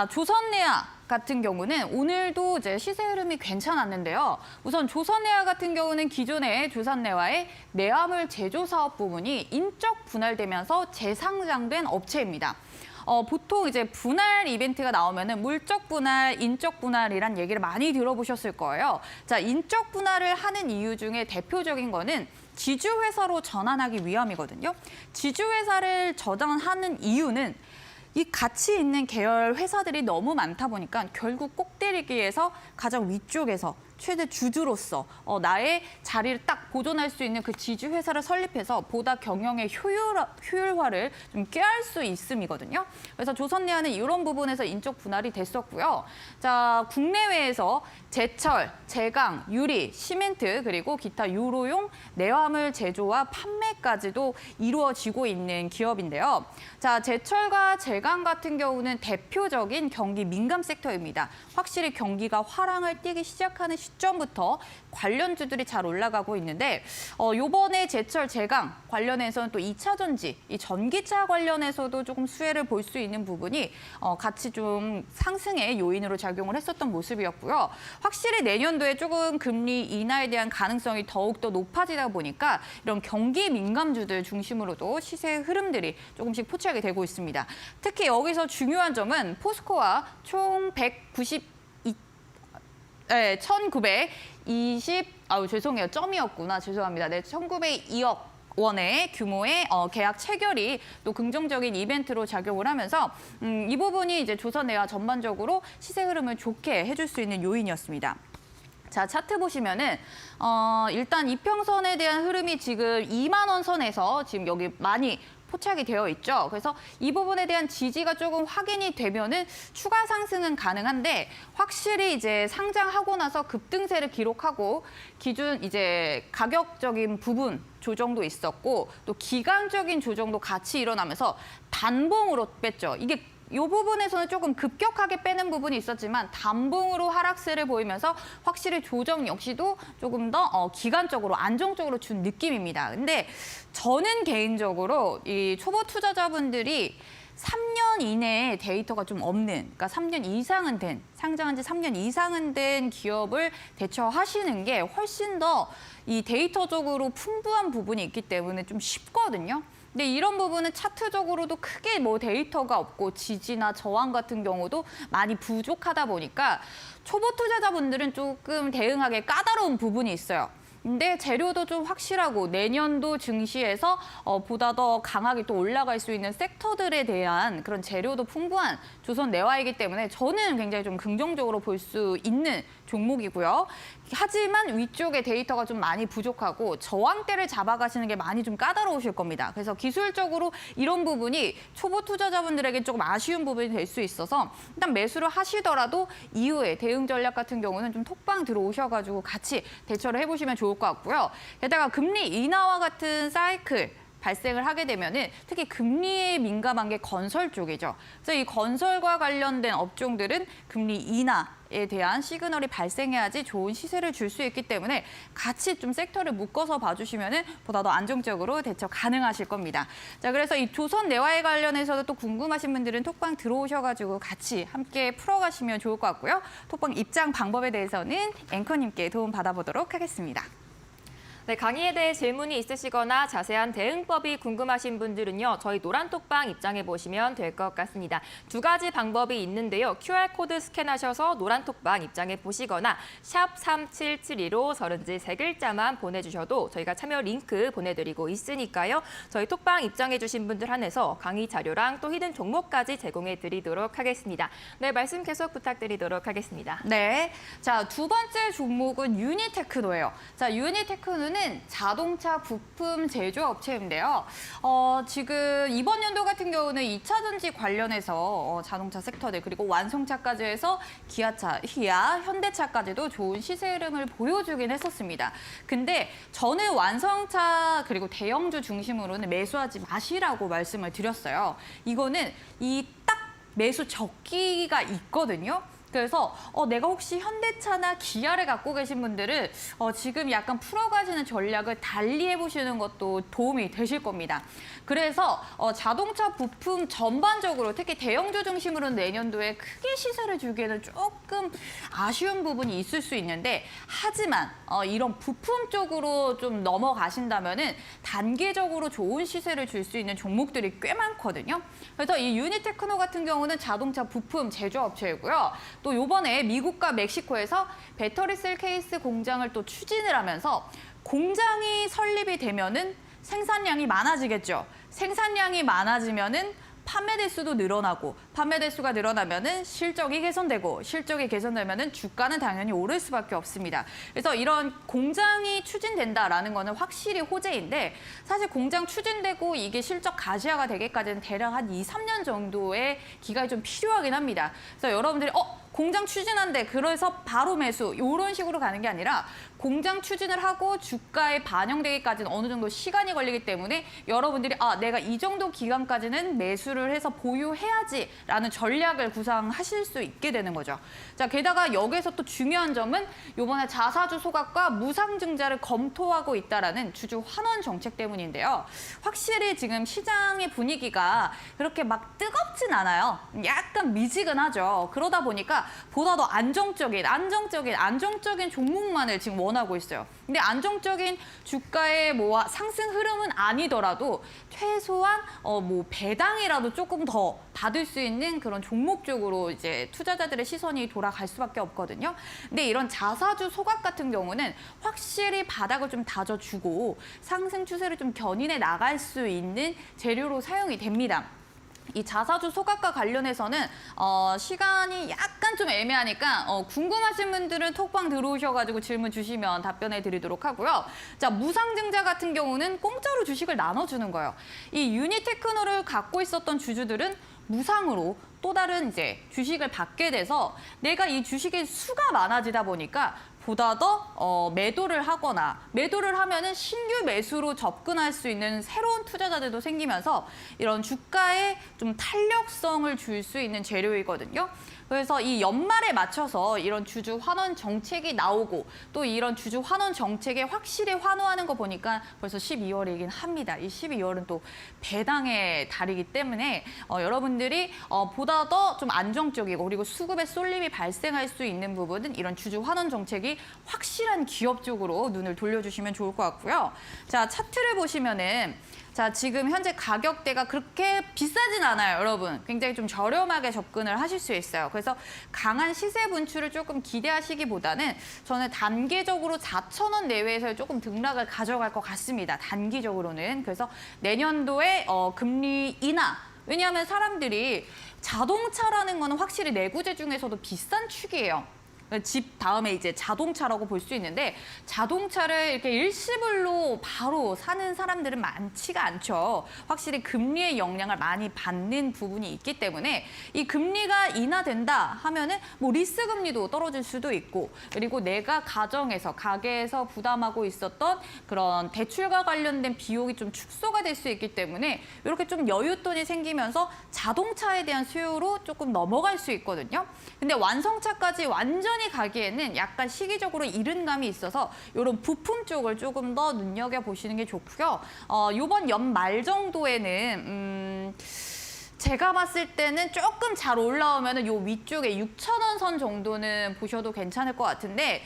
S5: 조선내야 같은 경우는 오늘도 이제 시세 흐름이 괜찮았는데요. 우선 조선내야 같은 경우는 기존의 조선내와의 내화물 제조 사업 부분이 인적 분할되면서 재상장된 업체입니다. 보통 이제 분할 이벤트가 나오면은 물적 분할, 인적 분할이란 얘기를 많이 들어보셨을 거예요. 자, 인적 분할을 하는 이유 중에 대표적인 거는 지주회사로 전환하기 위함이거든요. 지주회사를 전환하는 이유는 이 가치 있는 계열 회사들이 너무 많다 보니까 결국 꼭대리기에서 가장 위쪽에서 최대 주주로서 나의 자리를 딱 보존할 수 있는 그 지주 회사를 설립해서 보다 경영의 효율화를 좀 꾀할 수 있음이거든요. 그래서 조선내화는 이런 부분에서 인적 분할이 됐었고요. 자, 국내외에서 제철, 제강, 유리, 시멘트 그리고 기타 유로용 내화물 제조와 판매까지도 이루어지고 있는 기업인데요. 자, 제철과 제강 같은 경우는 대표적인 경기 민감 섹터입니다. 확실히 경기가 화랑을 띠기 시작하는 시점부터 관련주들이 잘 올라가고 있는데 요번에 제철, 제강 관련해서는 또 2차 전지, 이 전기차 관련해서도 조금 수혜를 볼 수 있는 부분이 같이 좀 상승의 요인으로 작용을 했었던 모습이었고요. 확실히 내년도에 조금 금리 인하에 대한 가능성이 더욱더 높아지다 보니까 이런 경기 민감주들 중심으로도 시세 흐름들이 조금씩 포착이 되고 있습니다. 특히 여기서 중요한 점은 포스코와 총 1920, 원의 규모의 계약 체결이 또 긍정적인 이벤트로 작용을 하면서 이 부분이 이제 조선내화 전반적으로 시세 흐름을 좋게 해줄 수 있는 요인이었습니다. 자, 차트 보시면은 일단 이평선에 대한 흐름이 지금 2만 원 선에서 지금 여기 많이 포착이 되어 있죠. 그래서 이 부분에 대한 지지가 조금 확인이 되면은 추가 상승은 가능한데 확실히 이제 상장하고 나서 급등세를 기록하고 기준 이제 가격적인 부분 조정도 있었고 또 기간적인 조정도 같이 일어나면서 단봉으로 뺐죠. 이게 이 부분에서는 조금 급격하게 빼는 부분이 있었지만 단봉으로 하락세를 보이면서 확실히 조정 역시도 조금 더 기간적으로 안정적으로 준 느낌입니다. 근데 저는 개인적으로 이 초보 투자자분들이 3년 이내에 데이터가 좀 없는, 그러니까 3년 이상은 된, 상장한 지 3년 이상은 된 기업을 대처하시는 게 훨씬 더 이 데이터적으로 풍부한 부분이 있기 때문에 좀 쉽거든요. 근데 이런 부분은 차트적으로도 크게 뭐 데이터가 없고 지지나 저항 같은 경우도 많이 부족하다 보니까 초보 투자자분들은 조금 대응하기 까다로운 부분이 있어요. 근데 재료도 좀 확실하고 내년도 증시에서 보다 더 강하게 또 올라갈 수 있는 섹터들에 대한 그런 재료도 풍부한 조선내화이기 때문에 저는 굉장히 좀 긍정적으로 볼 수 있는 종목이고요. 하지만 위쪽에 데이터가 좀 많이 부족하고 저항대를 잡아가시는 게 많이 좀 까다로우실 겁니다. 그래서 기술적으로 이런 부분이 초보 투자자분들에게 조금 아쉬운 부분이 될 수 있어서 일단 매수를 하시더라도 이후에 대응 전략 같은 경우는 좀 톡방 들어오셔가지고 같이 대처를 해보시면 좋을 것 같고요. 게다가 금리 인하와 같은 사이클 발생을 하게 되면은 특히 금리에 민감한 게 건설 쪽이죠. 그래서 이 건설과 관련된 업종들은 금리 인하에 대한 시그널이 발생해야지 좋은 시세를 줄 수 있기 때문에 같이 좀 섹터를 묶어서 봐주시면은 보다 더 안정적으로 대처 가능하실 겁니다. 자, 그래서 이 조선내화에 관련해서도 또 궁금하신 분들은 톡방 들어오셔가지고 같이 함께 풀어가시면 좋을 것 같고요. 톡방 입장 방법에 대해서는 앵커님께 도움 받아보도록 하겠습니다.
S4: 네, 강의에 대해 질문이 있으시거나 자세한 대응법이 궁금하신 분들은요. 저희 노란톡방 입장해 보시면 될 것 같습니다. 두 가지 방법이 있는데요. QR코드 스캔하셔서 노란톡방 입장해 보시거나 샵 3772로 서른지 3글자만 보내주셔도 저희가 참여 링크 보내드리고 있으니까요. 저희 톡방 입장해 주신 분들 한해서 강의 자료랑 또 히든 종목까지 제공해 드리도록 하겠습니다. 네, 말씀 계속 부탁드리도록 하겠습니다.
S5: 네, 자, 두 번째 종목은 유니테크노예요. 자, 유니테크노는 내년도는 자동차 부품 제조업체인데요. 지금 이번 연도 같은 경우는 2차 전지 관련해서 자동차 섹터들 그리고 완성차까지 해서 기아차, 기아, 현대차까지도 좋은 시세 흐름을 보여주긴 했었습니다. 근데 저는 완성차 그리고 대형주 중심으로는 매수하지 마시라고 말씀을 드렸어요. 이거는 이 딱 매수 적기가 있거든요. 그래서 내가 혹시 현대차나 기아를 갖고 계신 분들은 지금 약간 풀어가시는 전략을 달리 해보시는 것도 도움이 되실 겁니다. 그래서 자동차 부품 전반적으로 특히 대형주 중심으로는 내년도에 크게 시세를 주기에는 조금 아쉬운 부분이 있을 수 있는데 하지만 이런 부품 쪽으로 좀 넘어가신다면은 단계적으로 좋은 시세를 줄 수 있는 종목들이 꽤 많거든요. 그래서 이 유니테크노 같은 경우는 자동차 부품 제조업체이고요. 또 요번에 미국과 멕시코에서 배터리 셀 케이스 공장을 또 추진을 하면서 공장이 설립이 되면은 생산량이 많아지겠죠. 생산량이 많아지면은 판매 대수도 늘어나고 판매 대수가 늘어나면은 실적이 개선되고 실적이 개선되면은 주가는 당연히 오를 수밖에 없습니다. 그래서 이런 공장이 추진된다라는 거는 확실히 호재인데 사실 공장 추진되고 이게 실적 가시화가 되기까지는 대략 한 2, 3년 정도의 기간이 좀 필요하긴 합니다. 그래서 여러분들이 공장 추진한대 그래서 바로 매수 이런 식으로 가는 게 아니라 공장 추진을 하고 주가에 반영되기까지는 어느 정도 시간이 걸리기 때문에 여러분들이 내가 이 정도 기간까지는 매수를 해서 보유해야지라는 전략을 구상하실 수 있게 되는 거죠. 자, 게다가 여기에서 또 중요한 점은 이번에 자사주 소각과 무상증자를 검토하고 있다라는 주주 환원 정책 때문인데요. 확실히 지금 시장의 분위기가 그렇게 막 뜨겁진 않아요. 약간 미지근하죠. 그러다 보니까 보다 더 안정적인 종목만을 지금 원하고 있어요. 근데 안정적인 주가의 상승 흐름은 아니더라도 최소한 배당이라도 조금 더 받을 수 있는 그런 종목 쪽으로 이제 투자자들의 시선이 돌아갈 수밖에 없거든요. 근데 이런 자사주 소각 같은 경우는 확실히 바닥을 좀 다져주고 상승 추세를 좀 견인해 나갈 수 있는 재료로 사용이 됩니다. 이 자사주 소각과 관련해서는 시간이 약간 좀 애매하니까 궁금하신 분들은 톡방 들어오셔가지고 질문 주시면 답변해 드리도록 하고요. 자, 무상증자 같은 경우는 공짜로 주식을 나눠주는 거예요. 이 유니테크노를 갖고 있었던 주주들은 무상으로 또 다른 이제 주식을 받게 돼서 내가 이 주식의 수가 많아지다 보니까 보다 더 매도를 하거나 매도를 하면은 신규 매수로 접근할 수 있는 새로운 투자자들도 생기면서 이런 주가에 좀 탄력성을 줄 수 있는 재료이거든요. 그래서 이 연말에 맞춰서 이런 주주 환원 정책이 나오고 또 이런 주주 환원 정책에 확실히 환호하는 거 보니까 벌써 12월이긴 합니다. 이 12월은 또 배당의 달이기 때문에 여러분들이 보다 더 좀 안정적이고 그리고 수급의 쏠림이 발생할 수 있는 부분은 이런 주주 환원 정책이 확실한 기업 쪽으로 눈을 돌려주시면 좋을 것 같고요. 자, 차트를 보시면은 자, 지금 현재 가격대가 그렇게 비싸진 않아요, 여러분. 굉장히 좀 저렴하게 접근을 하실 수 있어요. 그래서 강한 시세 분출을 조금 기대하시기보다는 저는 단계적으로 4,000원 내외에서 조금 등락을 가져갈 것 같습니다. 단기적으로는. 그래서 내년도에 금리 인하. 왜냐하면 사람들이 자동차라는 거는 확실히 내구재 중에서도 비싼 축이에요. 집 다음에 이제 자동차라고 볼 수 있는데 자동차를 이렇게 일시불로 바로 사는 사람들은 많지가 않죠. 확실히 금리의 영향을 많이 받는 부분이 있기 때문에 이 금리가 인하된다 하면은 리스 금리도 떨어질 수도 있고 그리고 내가 가게에서 부담하고 있었던 그런 대출과 관련된 비용이 좀 축소가 될 수 있기 때문에 이렇게 좀 여윳돈이 생기면서 자동차에 대한 수요로 조금 넘어갈 수 있거든요. 근데 완성차까지 완전히 가기에는 약간 시기적으로 이른 감이 있어서 이런 부품 쪽을 조금 더 눈여겨보시는 게 좋고요. 이번 연말 정도에는 제가 봤을 때는 조금 잘 올라오면 요 위쪽에 6,000원 선 정도는 보셔도 괜찮을 것 같은데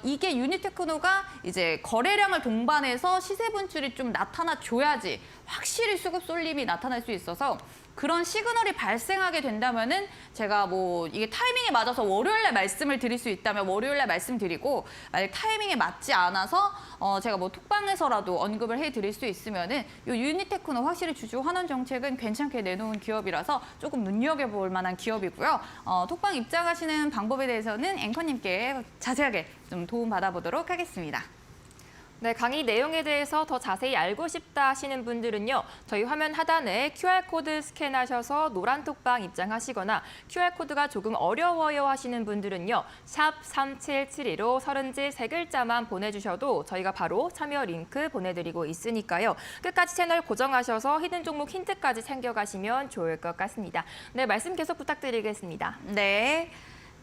S5: 이게 유니테크노가 이제 거래량을 동반해서 시세 분출이 좀 나타나줘야지 확실히 수급 쏠림이 나타날 수 있어서 그런 시그널이 발생하게 된다면은 제가 이게 타이밍에 맞아서 월요일날 말씀을 드릴 수 있다면 월요일날 말씀드리고 만약 타이밍에 맞지 않아서 제가 톡방에서라도 언급을 해드릴 수 있으면은 이 유니테크노 확실히 주주 환원 정책은 괜찮게 내놓은 기업이라서 조금 눈여겨볼 만한 기업이고요. 톡방 입장하시는 방법에 대해서는 앵커님께 자세하게 좀 도움 받아보도록 하겠습니다.
S4: 네, 강의 내용에 대해서 더 자세히 알고 싶다 하시는 분들은요. 저희 화면 하단에 QR코드 스캔하셔서 노란톡방 입장하시거나 QR코드가 조금 어려워요 하시는 분들은요. 샵 3772로 서른지 3글자만 보내주셔도 저희가 바로 참여 링크 보내드리고 있으니까요. 끝까지 채널 고정하셔서 히든 종목 힌트까지 챙겨가시면 좋을 것 같습니다. 네, 말씀 계속 부탁드리겠습니다.
S5: 네.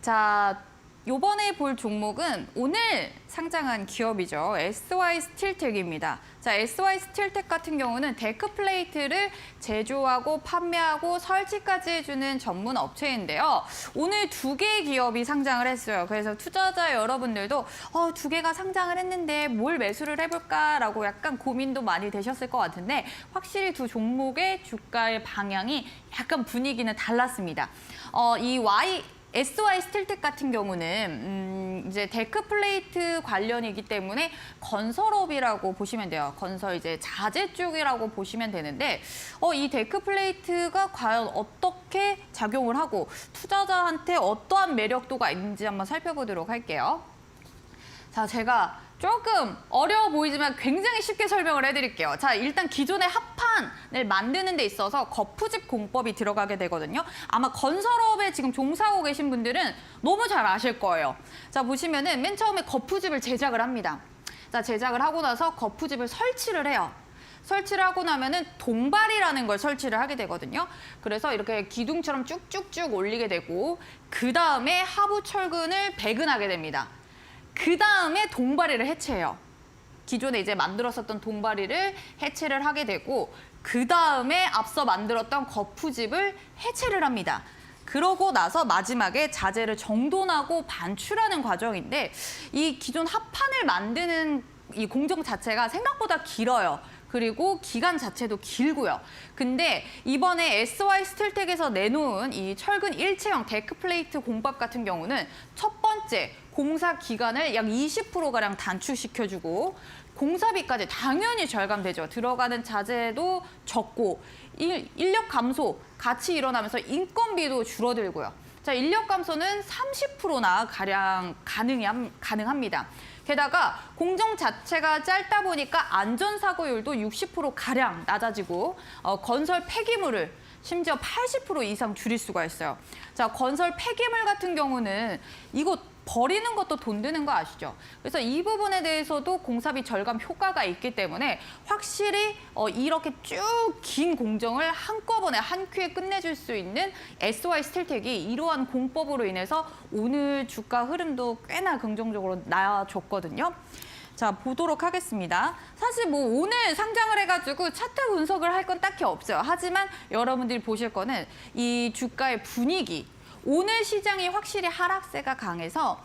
S5: 자, 요번에 볼 종목은 오늘 상장한 기업이죠. SY 스틸텍입니다. 자, SY 스틸텍 같은 경우는 데크 플레이트를 제조하고 판매하고 설치까지 해주는 전문 업체인데요. 오늘 2개의 기업이 상장을 했어요. 그래서 투자자 여러분들도 2개가 상장을 했는데 뭘 매수를 해볼까라고 약간 고민도 많이 되셨을 것 같은데 확실히 두 종목의 주가의 방향이 약간 분위기는 달랐습니다. SY 스틸텍 같은 경우는 이제 데크 플레이트 관련이기 때문에 건설업이라고 보시면 돼요. 건설 이제 자재 쪽이라고 보시면 되는데 이 데크 플레이트가 과연 어떻게 작용을 하고 투자자한테 어떠한 매력도가 있는지 한번 살펴보도록 할게요. 자, 제가 조금 어려워 보이지만 굉장히 쉽게 설명을 해드릴게요. 자, 일단 기존의 합판을 만드는 데 있어서 거푸집 공법이 들어가게 되거든요. 아마 건설업에 지금 종사하고 계신 분들은 너무 잘 아실 거예요. 자, 보시면은 맨 처음에 거푸집을 제작을 합니다. 자, 제작을 하고 나서 거푸집을 설치를 해요. 설치를 하고 나면은 동발이라는 걸 설치를 하게 되거든요. 그래서 이렇게 기둥처럼 쭉쭉쭉 올리게 되고 그 다음에 하부 철근을 배근하게 됩니다. 그 다음에 동바리를 해체해요. 기존에 이제 만들었었던 동바리를 해체를 하게 되고 그 다음에 앞서 만들었던 거푸집을 해체를 합니다. 그러고 나서 마지막에 자재를 정돈하고 반출하는 과정인데 이 기존 합판을 만드는 이 공정 자체가 생각보다 길어요. 그리고 기간 자체도 길고요. 근데 이번에 SY 스틸텍에서 내놓은 이 철근 일체형 데크 플레이트 공법 같은 경우는 첫 번째 공사 기간을 약 20%가량 단축시켜주고 공사비까지 당연히 절감되죠. 들어가는 자재도 적고 인력 감소 같이 일어나면서 인건비도 줄어들고요. 자, 인력 감소는 30%나 가량 가능합니다. 게다가 공정 자체가 짧다 보니까 안전사고율도 60%가량 낮아지고 건설 폐기물을 심지어 80% 이상 줄일 수가 있어요. 자, 건설 폐기물 같은 경우는 이거 버리는 것도 돈 드는 거 아시죠? 그래서 이 부분에 대해서도 공사비 절감 효과가 있기 때문에 확실히 이렇게 쭉 긴 공정을 한꺼번에 한 큐에 끝내줄 수 있는 SY 스틸텍이 이러한 공법으로 인해서 오늘 주가 흐름도 꽤나 긍정적으로 나아졌거든요. 자, 보도록 하겠습니다. 사실 뭐 오늘 상장을 해가지고 차트 분석을 할 건 딱히 없어요. 하지만 여러분들이 보실 거는 이 주가의 분위기, 오늘 시장이 확실히 하락세가 강해서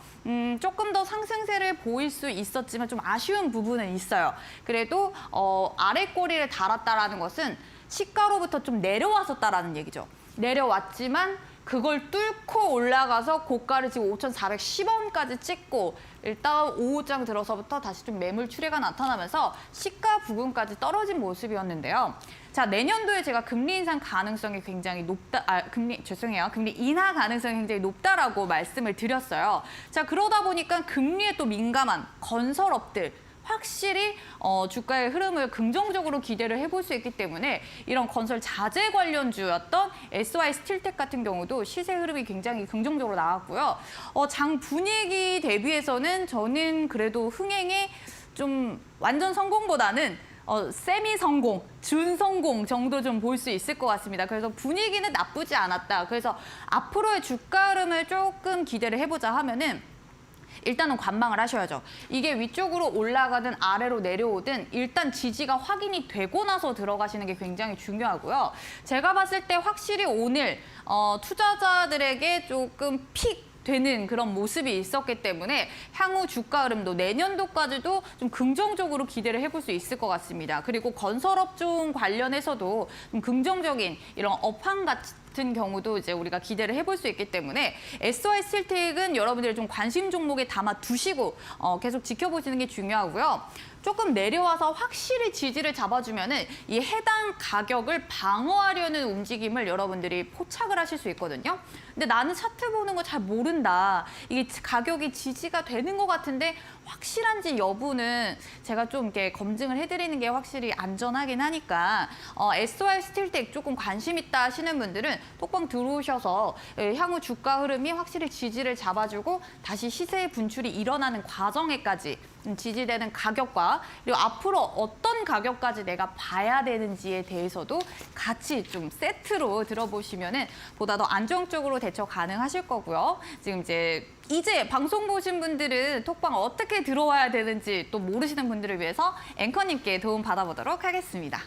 S5: 조금 더 상승세를 보일 수 있었지만 좀 아쉬운 부분은 있어요. 그래도 아래 꼬리를 달았다라는 것은 시가로부터 좀 내려왔었다라는 얘기죠. 내려왔지만 그걸 뚫고 올라가서 고가를 지금 5,410원까지 찍고 일단 오후장 들어서부터 다시 좀 매물 출회가 나타나면서 시가 부근까지 떨어진 모습이었는데요. 자, 내년도에 제가 금리 인상 가능성이 굉장히 금리 인하 가능성이 굉장히 높다라고 말씀을 드렸어요. 자, 그러다 보니까 금리에 또 민감한 건설업들 확실히 주가의 흐름을 긍정적으로 기대를 해볼 수 있기 때문에 이런 건설 자재 관련주였던 SY 스틸텍 같은 경우도 시세 흐름이 굉장히 긍정적으로 나왔고요. 장 분위기 대비해서는 저는 그래도 흥행에 좀 완전 성공보다는 세미 성공, 준 성공 정도 좀 볼 수 있을 것 같습니다. 그래서 분위기는 나쁘지 않았다. 그래서 앞으로의 주가 흐름을 조금 기대를 해보자 하면은 일단은 관망을 하셔야죠. 이게 위쪽으로 올라가든 아래로 내려오든 일단 지지가 확인이 되고 나서 들어가시는 게 굉장히 중요하고요. 제가 봤을 때 확실히 오늘 투자자들에게 조금 픽 되는 그런 모습이 있었기 때문에 향후 주가 흐름도 내년도까지도 좀 긍정적으로 기대를 해볼 수 있을 것 같습니다. 그리고 건설업종 관련해서도 좀 긍정적인 이런 업황 같은 경우도 이제 우리가 기대를 해볼 수 있기 때문에 SY 스틸텍은 여러분들이 좀 관심 종목에 담아 두시고 계속 지켜보시는 게 중요하고요. 조금 내려와서 확실히 지지를 잡아주면은 이 해당 가격을 방어하려는 움직임을 여러분들이 포착을 하실 수 있거든요. 근데 나는 차트 보는 거 잘 모른다. 이게 가격이 지지가 되는 것 같은데 확실한지 여부는 제가 좀 이렇게 검증을 해드리는 게 확실히 안전하긴 하니까 SOR 스틸텍 조금 관심 있다 하시는 분들은 톡방 들어오셔서 향후 주가 흐름이 확실히 지지를 잡아주고 다시 시세 분출이 일어나는 과정에까지 지지되는 가격과 그리고 앞으로 어떤 가격까지 내가 봐야 되는지에 대해서도 같이 좀 세트로 들어보시면은 보다 더 안정적으로 대처 가능하실 거고요. 지금 이제 방송 보신 분들은 톡방 어떻게 들어와야 되는지 또 모르시는 분들을 위해서 앵커님께 도움 받아보도록 하겠습니다.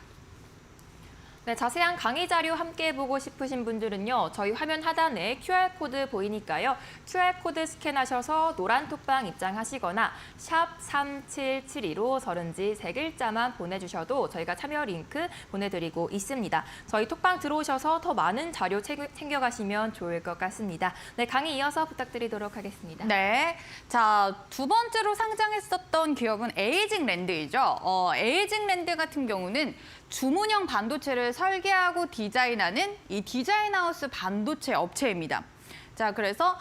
S4: 네, 자세한 강의 자료 함께 보고 싶으신 분들은요. 저희 화면 하단에 QR코드 보이니까요. QR코드 스캔하셔서 노란 톡방 입장하시거나 샵 3772로 서른지 3글자만 보내주셔도 저희가 참여 링크 보내드리고 있습니다. 저희 톡방 들어오셔서 더 많은 자료 챙겨가시면 좋을 것 같습니다. 네, 강의 이어서 부탁드리도록 하겠습니다.
S5: 네, 자, 두 번째로 상장했었던 기업은 에이징랜드이죠. 에이징랜드 같은 경우는 주문형 반도체를 설계하고 디자인하는 이 디자인하우스 반도체 업체입니다. 자, 그래서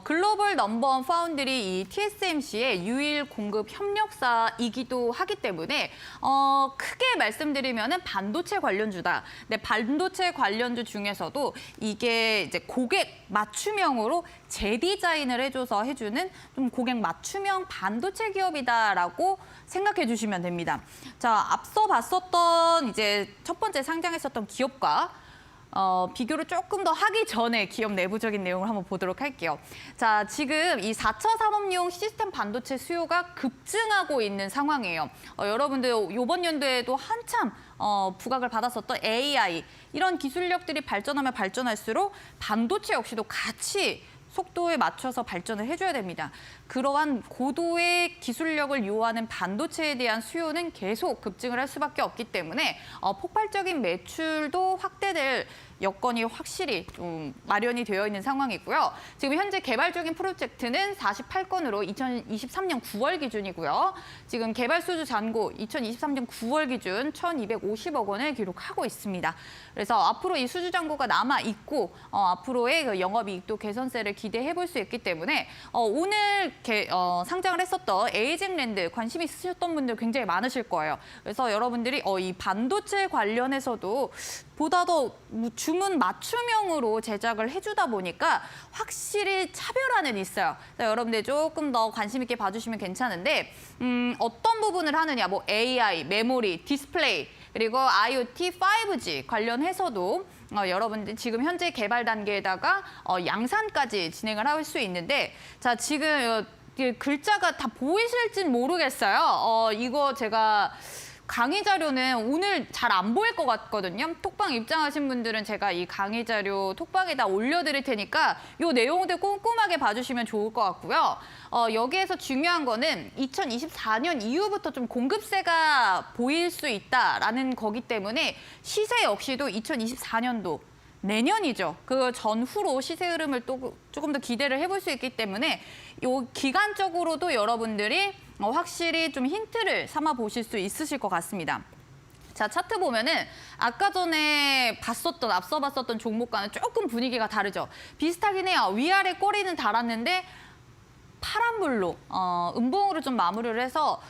S5: 글로벌 넘버원 파운드리 이 TSMC의 유일 공급 협력사이기도 하기 때문에 크게 말씀드리면은 반도체 관련주다. 근데 반도체 관련주 중에서도 이게 이제 고객 맞춤형으로 재디자인을 해주는 좀 고객 맞춤형 반도체 기업이다라고 생각해 주시면 됩니다. 자, 앞서 봤었던 이제 첫 번째 상장했었던 기업과 비교를 조금 더 하기 전에 기업 내부적인 내용을 한번 보도록 할게요. 자, 지금 이 4차 산업용 시스템 반도체 수요가 급증하고 있는 상황이에요. 여러분들 이번 연도에도 한참 부각을 받았었던 AI 이런 기술력들이 발전하면 발전할수록 반도체 역시도 같이 속도에 맞춰서 발전을 해줘야 됩니다. 그러한 고도의 기술력을 요하는 반도체에 대한 수요는 계속 급증을 할 수밖에 없기 때문에 폭발적인 매출도 확대될 여건이 확실히 좀 마련이 되어 있는 상황이고요. 지금 현재 개발 중인 프로젝트는 48건으로 2023년 9월 기준이고요. 지금 개발 수주 잔고 2023년 9월 기준 1,250억 원을 기록하고 있습니다. 그래서 앞으로 이 수주 잔고가 남아 있고 앞으로의 그 영업이익도 개선세를 기대해 볼 수 있기 때문에 오늘 상장을 했었던 에이징랜드 관심 있으셨던 분들 굉장히 많으실 거예요. 그래서 여러분들이 이 반도체 관련해서도 보다 더 주문 맞춤형으로 제작을 해주다 보니까 확실히 차별화는 있어요. 그래서 여러분들 조금 더 관심 있게 봐주시면 괜찮은데 어떤 부분을 하느냐, 뭐 AI, 메모리, 디스플레이, 그리고 IoT, 5G 관련해서도 여러분들 지금 현재 개발 단계에다가 양산까지 진행을 할 수 있는데 자, 지금 글자가 다 보이실진 모르겠어요. 이거 제가 강의 자료는 오늘 잘 안 보일 것 같거든요. 톡방 입장하신 분들은 제가 이 강의 자료 톡방에다 올려드릴 테니까 이 내용들 꼼꼼하게 봐주시면 좋을 것 같고요. 여기에서 중요한 거는 2024년 이후부터 좀 공급세가 보일 수 있다라는 거기 때문에 시세 역시도 2024년도 내년이죠. 그 전후로 시세 흐름을 또 조금 더 기대를 해볼 수 있기 때문에 요 기간적으로도 여러분들이 확실히 좀 힌트를 삼아 보실 수 있으실 것 같습니다. 자, 차트 보면은 아까 전에 앞서 봤었던 종목과는 조금 분위기가 다르죠. 비슷하긴 해요. 위아래 꼬리는 달았는데 파란불로 음봉으로 좀 마무리를 해서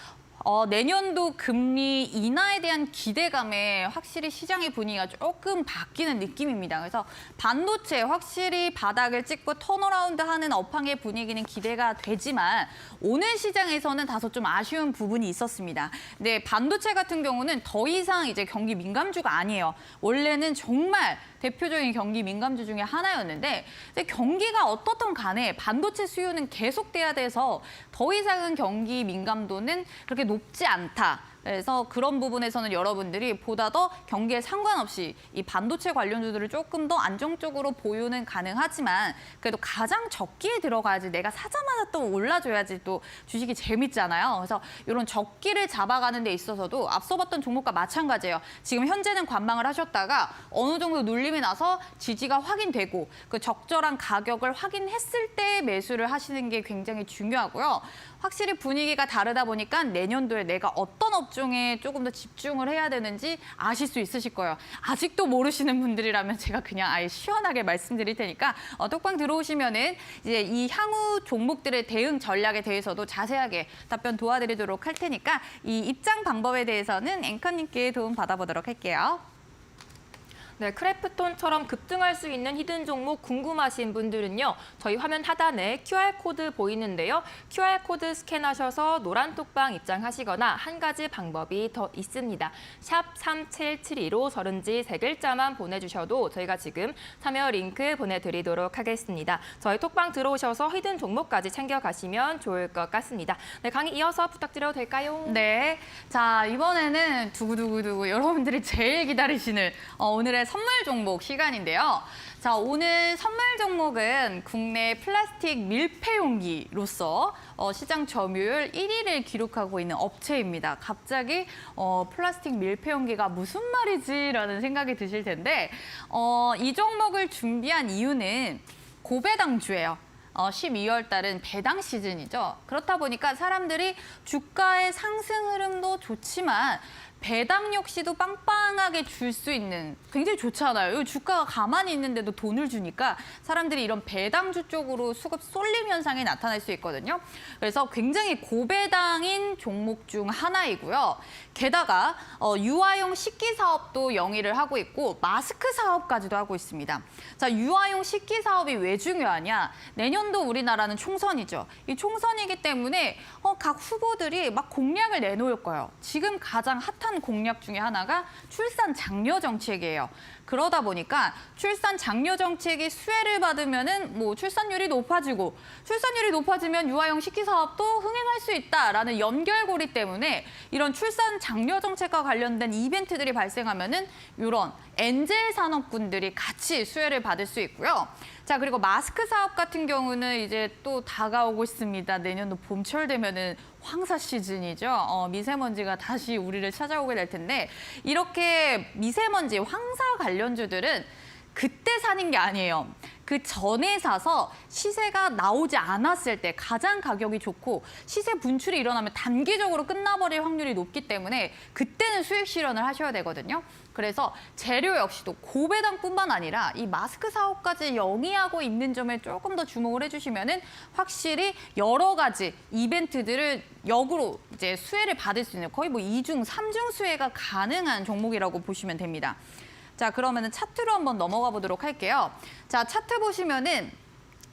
S5: 내년도 금리 인하에 대한 기대감에 확실히 시장의 분위기가 조금 바뀌는 느낌입니다. 그래서 반도체 확실히 바닥을 찍고 턴어라운드하는 업황의 분위기는 기대가 되지만 오늘 시장에서는 다소 좀 아쉬운 부분이 있었습니다. 근데 반도체 같은 경우는 더 이상 이제 경기 민감주가 아니에요. 원래는 정말 대표적인 경기 민감주 중에 하나였는데 경기가 어떻든 간에 반도체 수요는 계속돼야 돼서 더 이상은 경기 민감도는 그렇게 높지 않다. 그래서 그런 부분에서는 여러분들이 보다 더 경기에 상관없이 이 반도체 관련주들을 조금 더 안정적으로 보유는 가능하지만 그래도 가장 적기에 들어가야지 내가 사자마자 또 올라줘야지 또 주식이 재밌잖아요. 그래서 이런 적기를 잡아가는 데 있어서도 앞서 봤던 종목과 마찬가지예요. 지금 현재는 관망을 하셨다가 어느 정도 눌림이 나서 지지가 확인되고 그 적절한 가격을 확인했을 때 매수를 하시는 게 굉장히 중요하고요. 확실히 분위기가 다르다 보니까 내년도에 내가 어떤 업종에 조금 더 집중을 해야 되는지 아실 수 있으실 거예요. 아직도 모르시는 분들이라면 제가 그냥 아예 시원하게 말씀드릴 테니까 톡방 들어오시면은 이제 이 향후 종목들의 대응 전략에 대해서도 자세하게 답변 도와드리도록 할 테니까 이 입장 방법에 대해서는 앵커님께 도움 받아보도록 할게요.
S4: 네, 크래프톤처럼 급등할 수 있는 히든 종목 궁금하신 분들은요. 저희 화면 하단에 QR코드 보이는데요. QR코드 스캔하셔서 노란 톡방 입장하시거나 한 가지 방법이 더 있습니다. 샵 3772로 서른지 3글자만 보내주셔도 저희가 지금 참여 링크 보내드리도록 하겠습니다. 저희 톡방 들어오셔서 히든 종목까지 챙겨가시면 좋을 것 같습니다. 네, 강의 이어서 부탁드려도 될까요?
S5: 네, 자 이번에는 두구두구두구 여러분들이 제일 기다리시는 오늘의 선물 종목 시간인데요. 자, 오늘 선물 종목은 국내 플라스틱 밀폐용기로서 시장 점유율 1위를 기록하고 있는 업체입니다. 갑자기 플라스틱 밀폐용기가 무슨 말이지라는 생각이 드실 텐데 이 종목을 준비한 이유는 고배당주예요. 12월 달은 배당 시즌이죠. 그렇다 보니까 사람들이 주가의 상승 흐름도 좋지만 배당 역시도 빵빵하게 줄 수 있는 굉장히 좋잖아요. 주가가 가만히 있는데도 돈을 주니까 사람들이 이런 배당주 쪽으로 수급 쏠림 현상이 나타날 수 있거든요. 그래서 굉장히 고배당인 종목 중 하나이고요. 게다가 유아용 식기 사업도 영위를 하고 있고 마스크 사업까지도 하고 있습니다. 자, 유아용 식기 사업이 왜 중요하냐? 내년도 우리나라는 총선이죠. 이 총선이기 때문에 각 후보들이 막 공약을 내놓을 거예요. 지금 가장 핫한 공약 중에 하나가 출산 장려 정책이에요. 그러다 보니까 출산 장려 정책이 수혜를 받으면은 뭐 출산율이 높아지고 출산율이 높아지면 유아용 식기 사업도 흥행할 수 있다라는 연결고리 때문에 이런 출산 장려 정책과 관련된 이벤트들이 발생하면은 이런 엔젤 산업군들이 같이 수혜를 받을 수 있고요. 자, 그리고 마스크 사업 같은 경우는 이제 또 다가오고 있습니다. 내년도 봄철 되면은 황사 시즌이죠. 미세먼지가 다시 우리를 찾아오게 될 텐데 이렇게 미세먼지, 황사 관련주들은 그때 사는 게 아니에요. 그 전에 사서 시세가 나오지 않았을 때 가장 가격이 좋고 시세 분출이 일어나면 단기적으로 끝나버릴 확률이 높기 때문에 그때는 수익 실현을 하셔야 되거든요. 그래서 재료 역시도 고배당뿐만 아니라 이 마스크 사업까지 영위하고 있는 점에 조금 더 주목을 해주시면은 확실히 여러 가지 이벤트들을 역으로 이제 수혜를 받을 수 있는 거의 뭐 2중, 3중 수혜가 가능한 종목이라고 보시면 됩니다. 자, 그러면은 차트로 한번 넘어가 보도록 할게요. 자, 차트 보시면은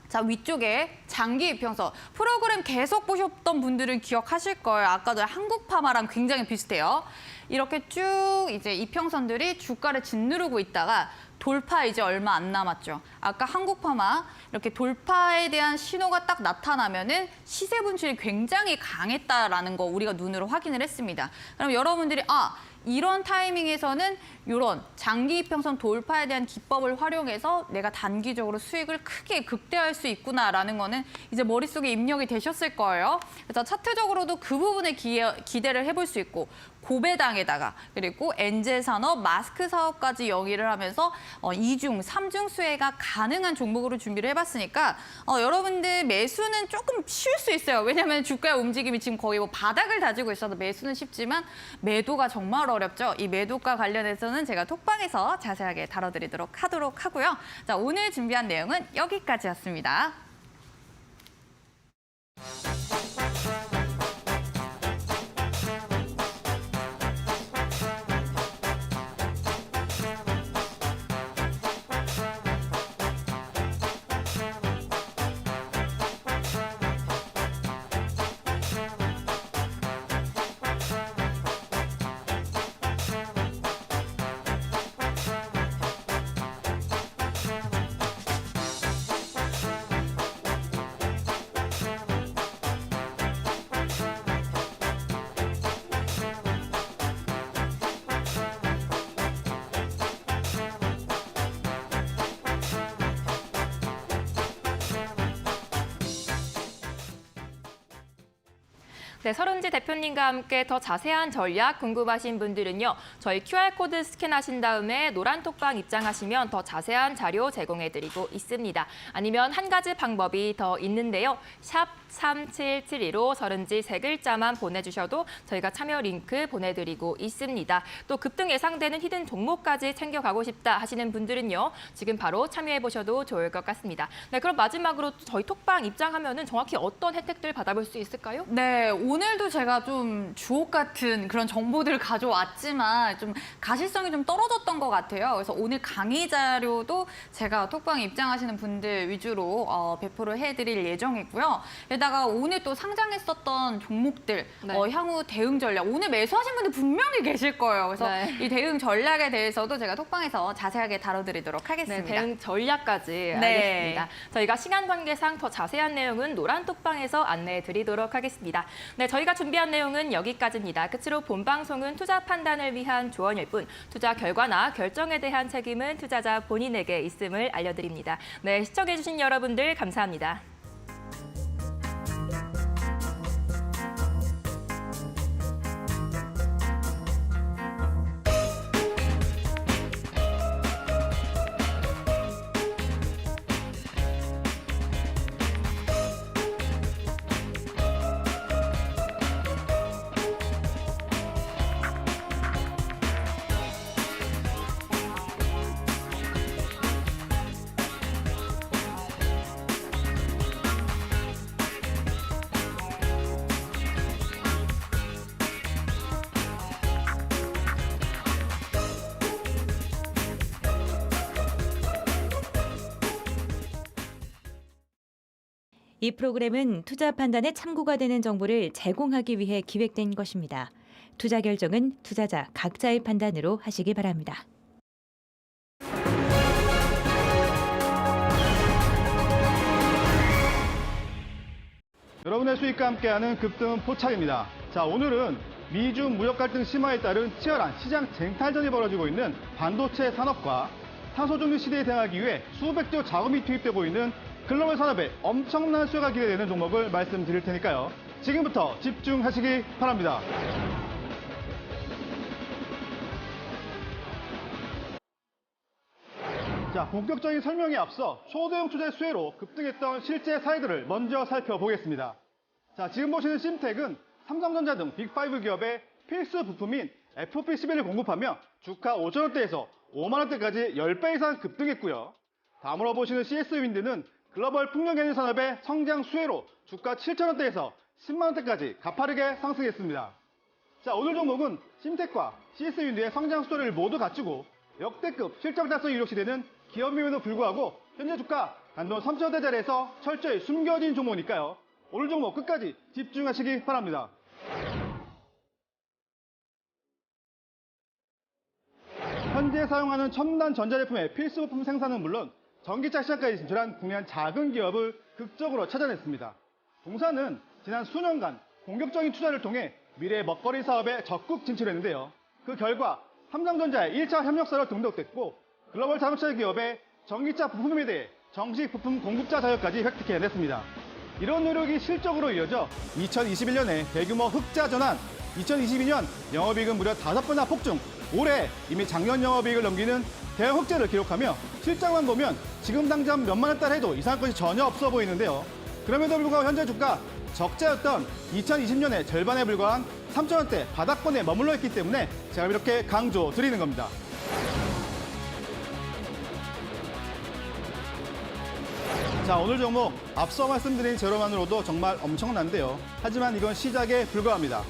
S5: 자, 위쪽에 장기 이평선 프로그램 계속 보셨던 분들은 기억하실 거예요. 아까도 한국파마랑 굉장히 비슷해요. 이렇게 쭉 이제 이평선들이 주가를 짓누르고 있다가 돌파 이제 얼마 안 남았죠. 아까 한국파마 이렇게 돌파에 대한 신호가 딱 나타나면은 시세 분출이 굉장히 강했다라는 거 우리가 눈으로 확인을 했습니다. 그럼 여러분들이 이런 타이밍에서는 이런 장기 이평선 돌파에 대한 기법을 활용해서 내가 단기적으로 수익을 크게 극대화할 수 있구나라는 거는 이제 머릿속에 입력이 되셨을 거예요. 그래서 차트적으로도 그 부분에 기대를 해볼 수 있고 고배당에다가 그리고 엔젤 산업, 마스크 사업까지 영위를 하면서 2중, 3중 수혜가 가능한 종목으로 준비를 해봤으니까 여러분들 매수는 조금 쉬울 수 있어요. 왜냐하면 주가의 움직임이 지금 거의 뭐 바닥을 다지고 있어서 매수는 쉽지만 매도가 정말 어렵죠. 이 매도가 관련해서는 제가 톡방에서 자세하게 다뤄드리도록 하고요. 자, 오늘 준비한 내용은 여기까지였습니다.
S4: 네, 서른지 대표님과 함께 더 자세한 전략 궁금하신 분들은요. 저희 QR코드 스캔하신 다음에 노란톡방 입장하시면 더 자세한 자료 제공해드리고 있습니다. 아니면 한 가지 방법이 더 있는데요. 샵 3772로 서른지 3글자만 보내주셔도 저희가 참여 링크 보내드리고 있습니다. 또 급등 예상되는 히든 종목까지 챙겨가고 싶다 하시는 분들은요. 지금 바로 참여해보셔도 좋을 것 같습니다. 네, 그럼 마지막으로 저희 톡방 입장하면은 정확히 어떤 혜택들 받아볼 수 있을까요?
S5: 네, 오늘도 제가 좀 주옥 같은 그런 정보들을 가져왔지만 좀 가실성이 좀 떨어졌던 것 같아요. 그래서 오늘 강의 자료도 제가 톡방 입장하시는 분들 위주로 배포를 해드릴 예정이고요. 게다가 오늘 또 상장했었던 종목들,
S4: 네.
S5: 향후 대응 전략, 오늘 매수하신 분들 분명히 계실 거예요. 그래서
S4: 네.
S5: 이 대응 전략에 대해서도 제가 톡방에서 자세하게 다뤄드리도록
S4: 네,
S5: 하겠습니다.
S4: 대응 전략까지
S5: 네.
S4: 알겠습니다. 저희가 시간 관계상 더 자세한 내용은 노란톡방에서 안내해 드리도록 하겠습니다. 네, 저희가 준비한 내용은 여기까지입니다. 끝으로 본 방송은 투자 판단을 위한 조언일 뿐 투자 결과나 결정에 대한 책임은 투자자 본인에게 있음을 알려드립니다. 네, 시청해 주신 여러분들 감사합니다.
S6: 이 프로그램은 투자 판단에 참고가 되는 정보를 제공하기 위해 기획된 것입니다. 투자 결정은 투자자 각자의 판단으로 하시기 바랍니다.
S7: 여러분의 수익과 함께하는 급등 포착입니다. 자, 오늘은 미중 무역 갈등 심화에 따른 치열한 시장 쟁탈전이 벌어지고 있는 반도체 산업과 탄소 중립 시대에 대응하기 위해 수백조 자금이 투입되고 있는 글로벌 산업에 엄청난 수요가 기대되는 종목을 말씀드릴 테니까요. 지금부터 집중하시기 바랍니다. 자, 본격적인 설명에 앞서 초대형 투자의 수혜로 급등했던 실제 사례들을 먼저 살펴보겠습니다. 자, 지금 보시는 심텍은 삼성전자 등 빅5 기업의 필수 부품인 FP11을 공급하며 주가 5천원대에서 5만원대까지 10배 이상 급등했고요. 다음으로 보시는 CS윈드는 글로벌 풍력에너지 산업의 성장 수혜로 주가 7천원대에서 10만원대까지 가파르게 상승했습니다. 자, 오늘 종목은 심텍과 CS윈드의 성장 스토리를 모두 갖추고 역대급 실적 달성이 이룩시되는 기업임에도 불구하고 현재 주가 단돈 3천원대 자리에서 철저히 숨겨진 종목이니까요. 오늘 종목 끝까지 집중하시기 바랍니다. 현재 사용하는 첨단 전자제품의 필수 부품 생산은 물론 전기차 시장까지 진출한 국내 한 작은 기업을 극적으로 찾아냈습니다. 동사는 지난 수년간 공격적인 투자를 통해 미래 먹거리 사업에 적극 진출했는데요. 그 결과 삼성전자의 1차 협력사로 등록됐고 글로벌 자동차 기업의 전기차 부품에 대해 정식 부품 공급자 자격까지 획득해냈습니다. 이런 노력이 실적으로 이어져 2021년에 대규모 흑자 전환, 2022년 영업이익은 무려 5배나 폭증, 올해 이미 작년 영업이익을 넘기는 대형 흑자를 기록하며 실적만 보면 지금 당장 몇만 원 달 해도 이상할 것이 전혀 없어 보이는데요. 그럼에도 불구하고 현재 주가 적자였던 2020년의 절반에 불과한 3천원대 바닥권에 머물러 있기 때문에 제가 이렇게 강조드리는 겁니다. 자, 오늘 종목 앞서 말씀드린 재료만으로도 정말 엄청난데요. 하지만 이건 시작에 불과합니다.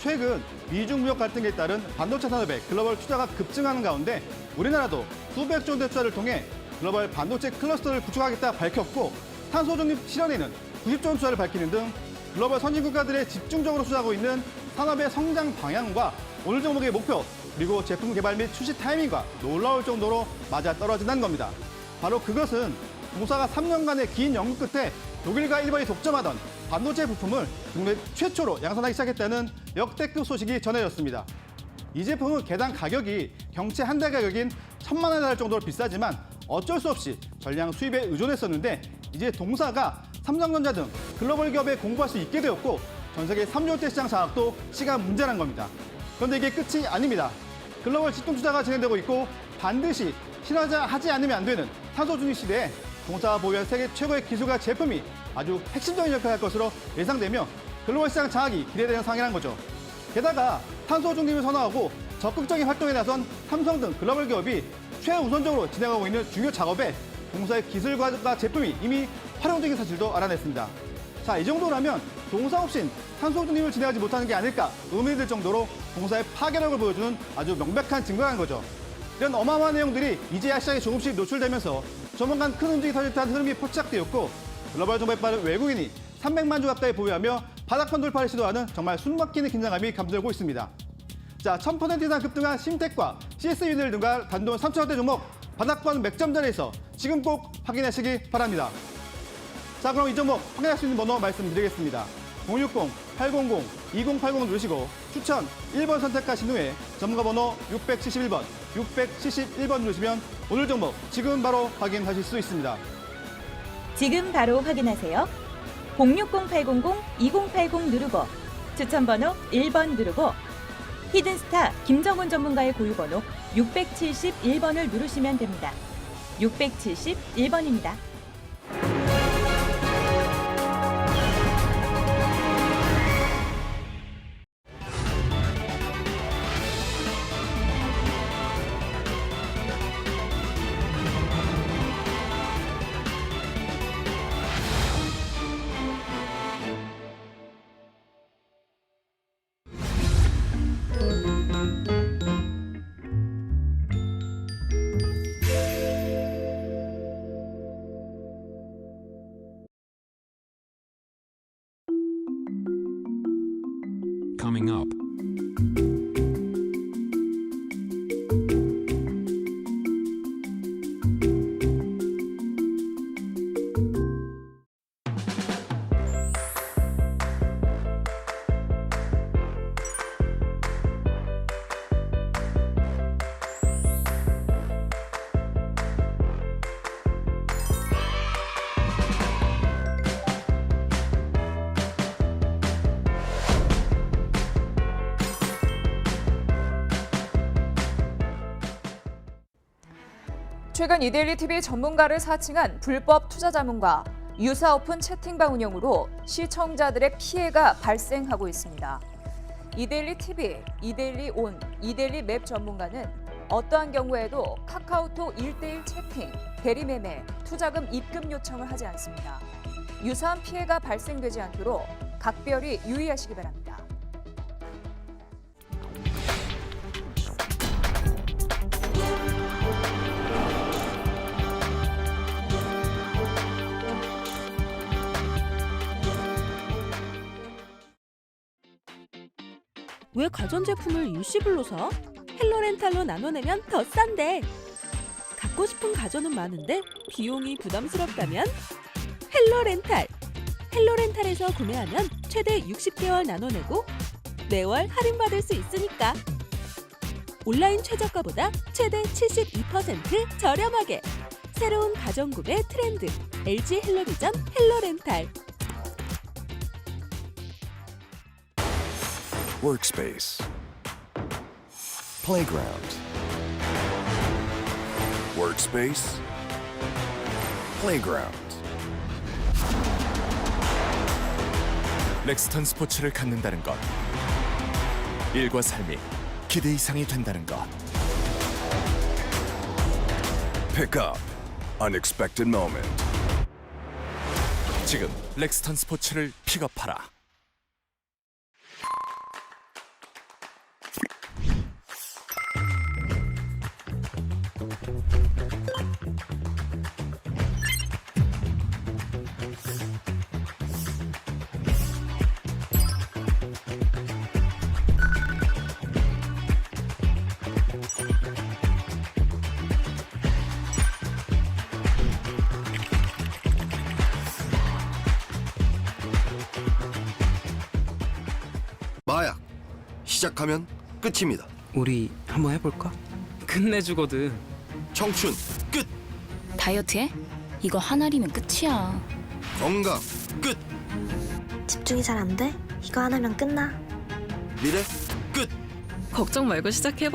S7: 최근 미중 무역 갈등에 따른 반도체 산업의 글로벌 투자가 급증하는 가운데 우리나라도 수백조 원대 투자를 통해 글로벌 반도체 클러스터를 구축하겠다 밝혔고 탄소 중립 실현에는 90조 원 투자를 밝히는 등 글로벌 선진 국가들의 집중적으로 투자하고 있는 산업의 성장 방향과 오늘 종목의 목표 그리고 제품 개발 및 출시 타이밍과 놀라울 정도로 맞아떨어진다는 겁니다. 바로 그것은 동사가 3년간의 긴 연구 끝에 독일과 일본이 독점하던 반도체 부품을 국내 최초로 양산하기 시작했다는 역대급 소식이 전해졌습니다. 이 제품은 개당 가격이 경채 한 달 가격인 1,000만 원에 달할 정도로 비싸지만 어쩔 수 없이 전량 수입에 의존했었는데 이제 동사가 삼성전자 등 글로벌 기업에 공부할 수 있게 되었고 전 세계 3조대 시장 장악도 시간 문제라는 겁니다. 그런데 이게 끝이 아닙니다. 글로벌 집중 투자가 진행되고 있고 반드시 실현하지 않으면 안 되는 탄소 중립 시대에 동사와 보유한 세계 최고의 기술과 제품이 아주 핵심적인 역할을 할 것으로 예상되며 글로벌 시장 장악이 기대되는 상황이라는 거죠. 게다가 탄소 중립을 선언하고 적극적인 활동에 나선 삼성 등 글로벌 기업이 최우선적으로 진행하고 있는 중요 작업에 동사의 기술과 제품이 이미 활용 중인 사실도 알아냈습니다. 자, 이 정도라면 동사 없인 탄소 중립을 진행하지 못하는 게 아닐까 의문이 들 정도로 동사의 파괴력을 보여주는 아주 명백한 증거라는 거죠. 이런 어마어마한 내용들이 이제야 시장에 조금씩 노출되면서 조만간 큰 움직임이 터질 듯한 흐름이 포착되었고 글로벌 정보에 빠른 외국인이 300만 주 가까이 보유하며 바닥권 돌파를 시도하는 정말 숨막히는 긴장감이 감돌고 있습니다. 자, 1000% 이상 급등한 심텍과 CS유니얼 등과 단돈 3천원대 종목 바닥권 맥점 자리에서 지금 꼭 확인하시기 바랍니다. 자, 그럼 이 종목 확인할 수 있는 번호 말씀드리겠습니다. 060-800-2080 누르시고 추천 1번 선택하신 후에 전문가 번호 671번 누르시면 오늘 종목 지금 바로 확인하실 수 있습니다.
S6: 지금 바로 확인하세요. 060-800-2080 누르고 추천번호 1번 누르고 히든스타 김정훈 전문가의 고유번호 671번을 누르시면 됩니다. 671번입니다.
S8: Coming up.
S9: 최근 이데일리 TV 전문가를 사칭한 불법 투자 자문과 유사 오픈 채팅방 운영으로 시청자들의 피해가 발생하고 있습니다. 이데일리 TV, 이데일리 온, 이데일리 맵 전문가는 어떠한 경우에도 카카오톡 1:1 채팅, 대리매매, 투자금 입금 요청을 하지 않습니다. 유사한 피해가 발생되지 않도록 각별히 유의하시기 바랍니다.
S10: 왜 가전제품을 일시불로 사? 헬로렌탈로 나눠내면 더 싼데. 갖고 싶은 가전은 많은데 비용이 부담스럽다면? 헬로렌탈! 헬로렌탈에서 구매하면 최대 60개월 나눠내고 매월 할인받을 수 있으니까. 온라인 최저가보다 최대 72% 저렴하게. 새로운 가전구매 트렌드. LG 헬로비전 헬로렌탈.
S11: Workspace, Playground, Workspace, Playground.
S12: 렉스턴 스포츠를 갖는다는 것, 일과 삶이 기대 이상이 된다는 것.
S11: Pick up unexpected moment.
S12: 지금 렉스턴 스포츠를 픽업하라.
S13: 마약 시작하면 끝입니다.
S14: 우리 한번 해볼까? 끝내주거든.
S13: 청춘 끝.
S15: 다이어트해? 이거 하나리면 끝이야.
S13: 건강 끝.
S15: 집중이 잘 안 돼?
S8: 이거 하나면 끝나.
S13: 미래 끝.
S10: 걱정 말고 시작해봐.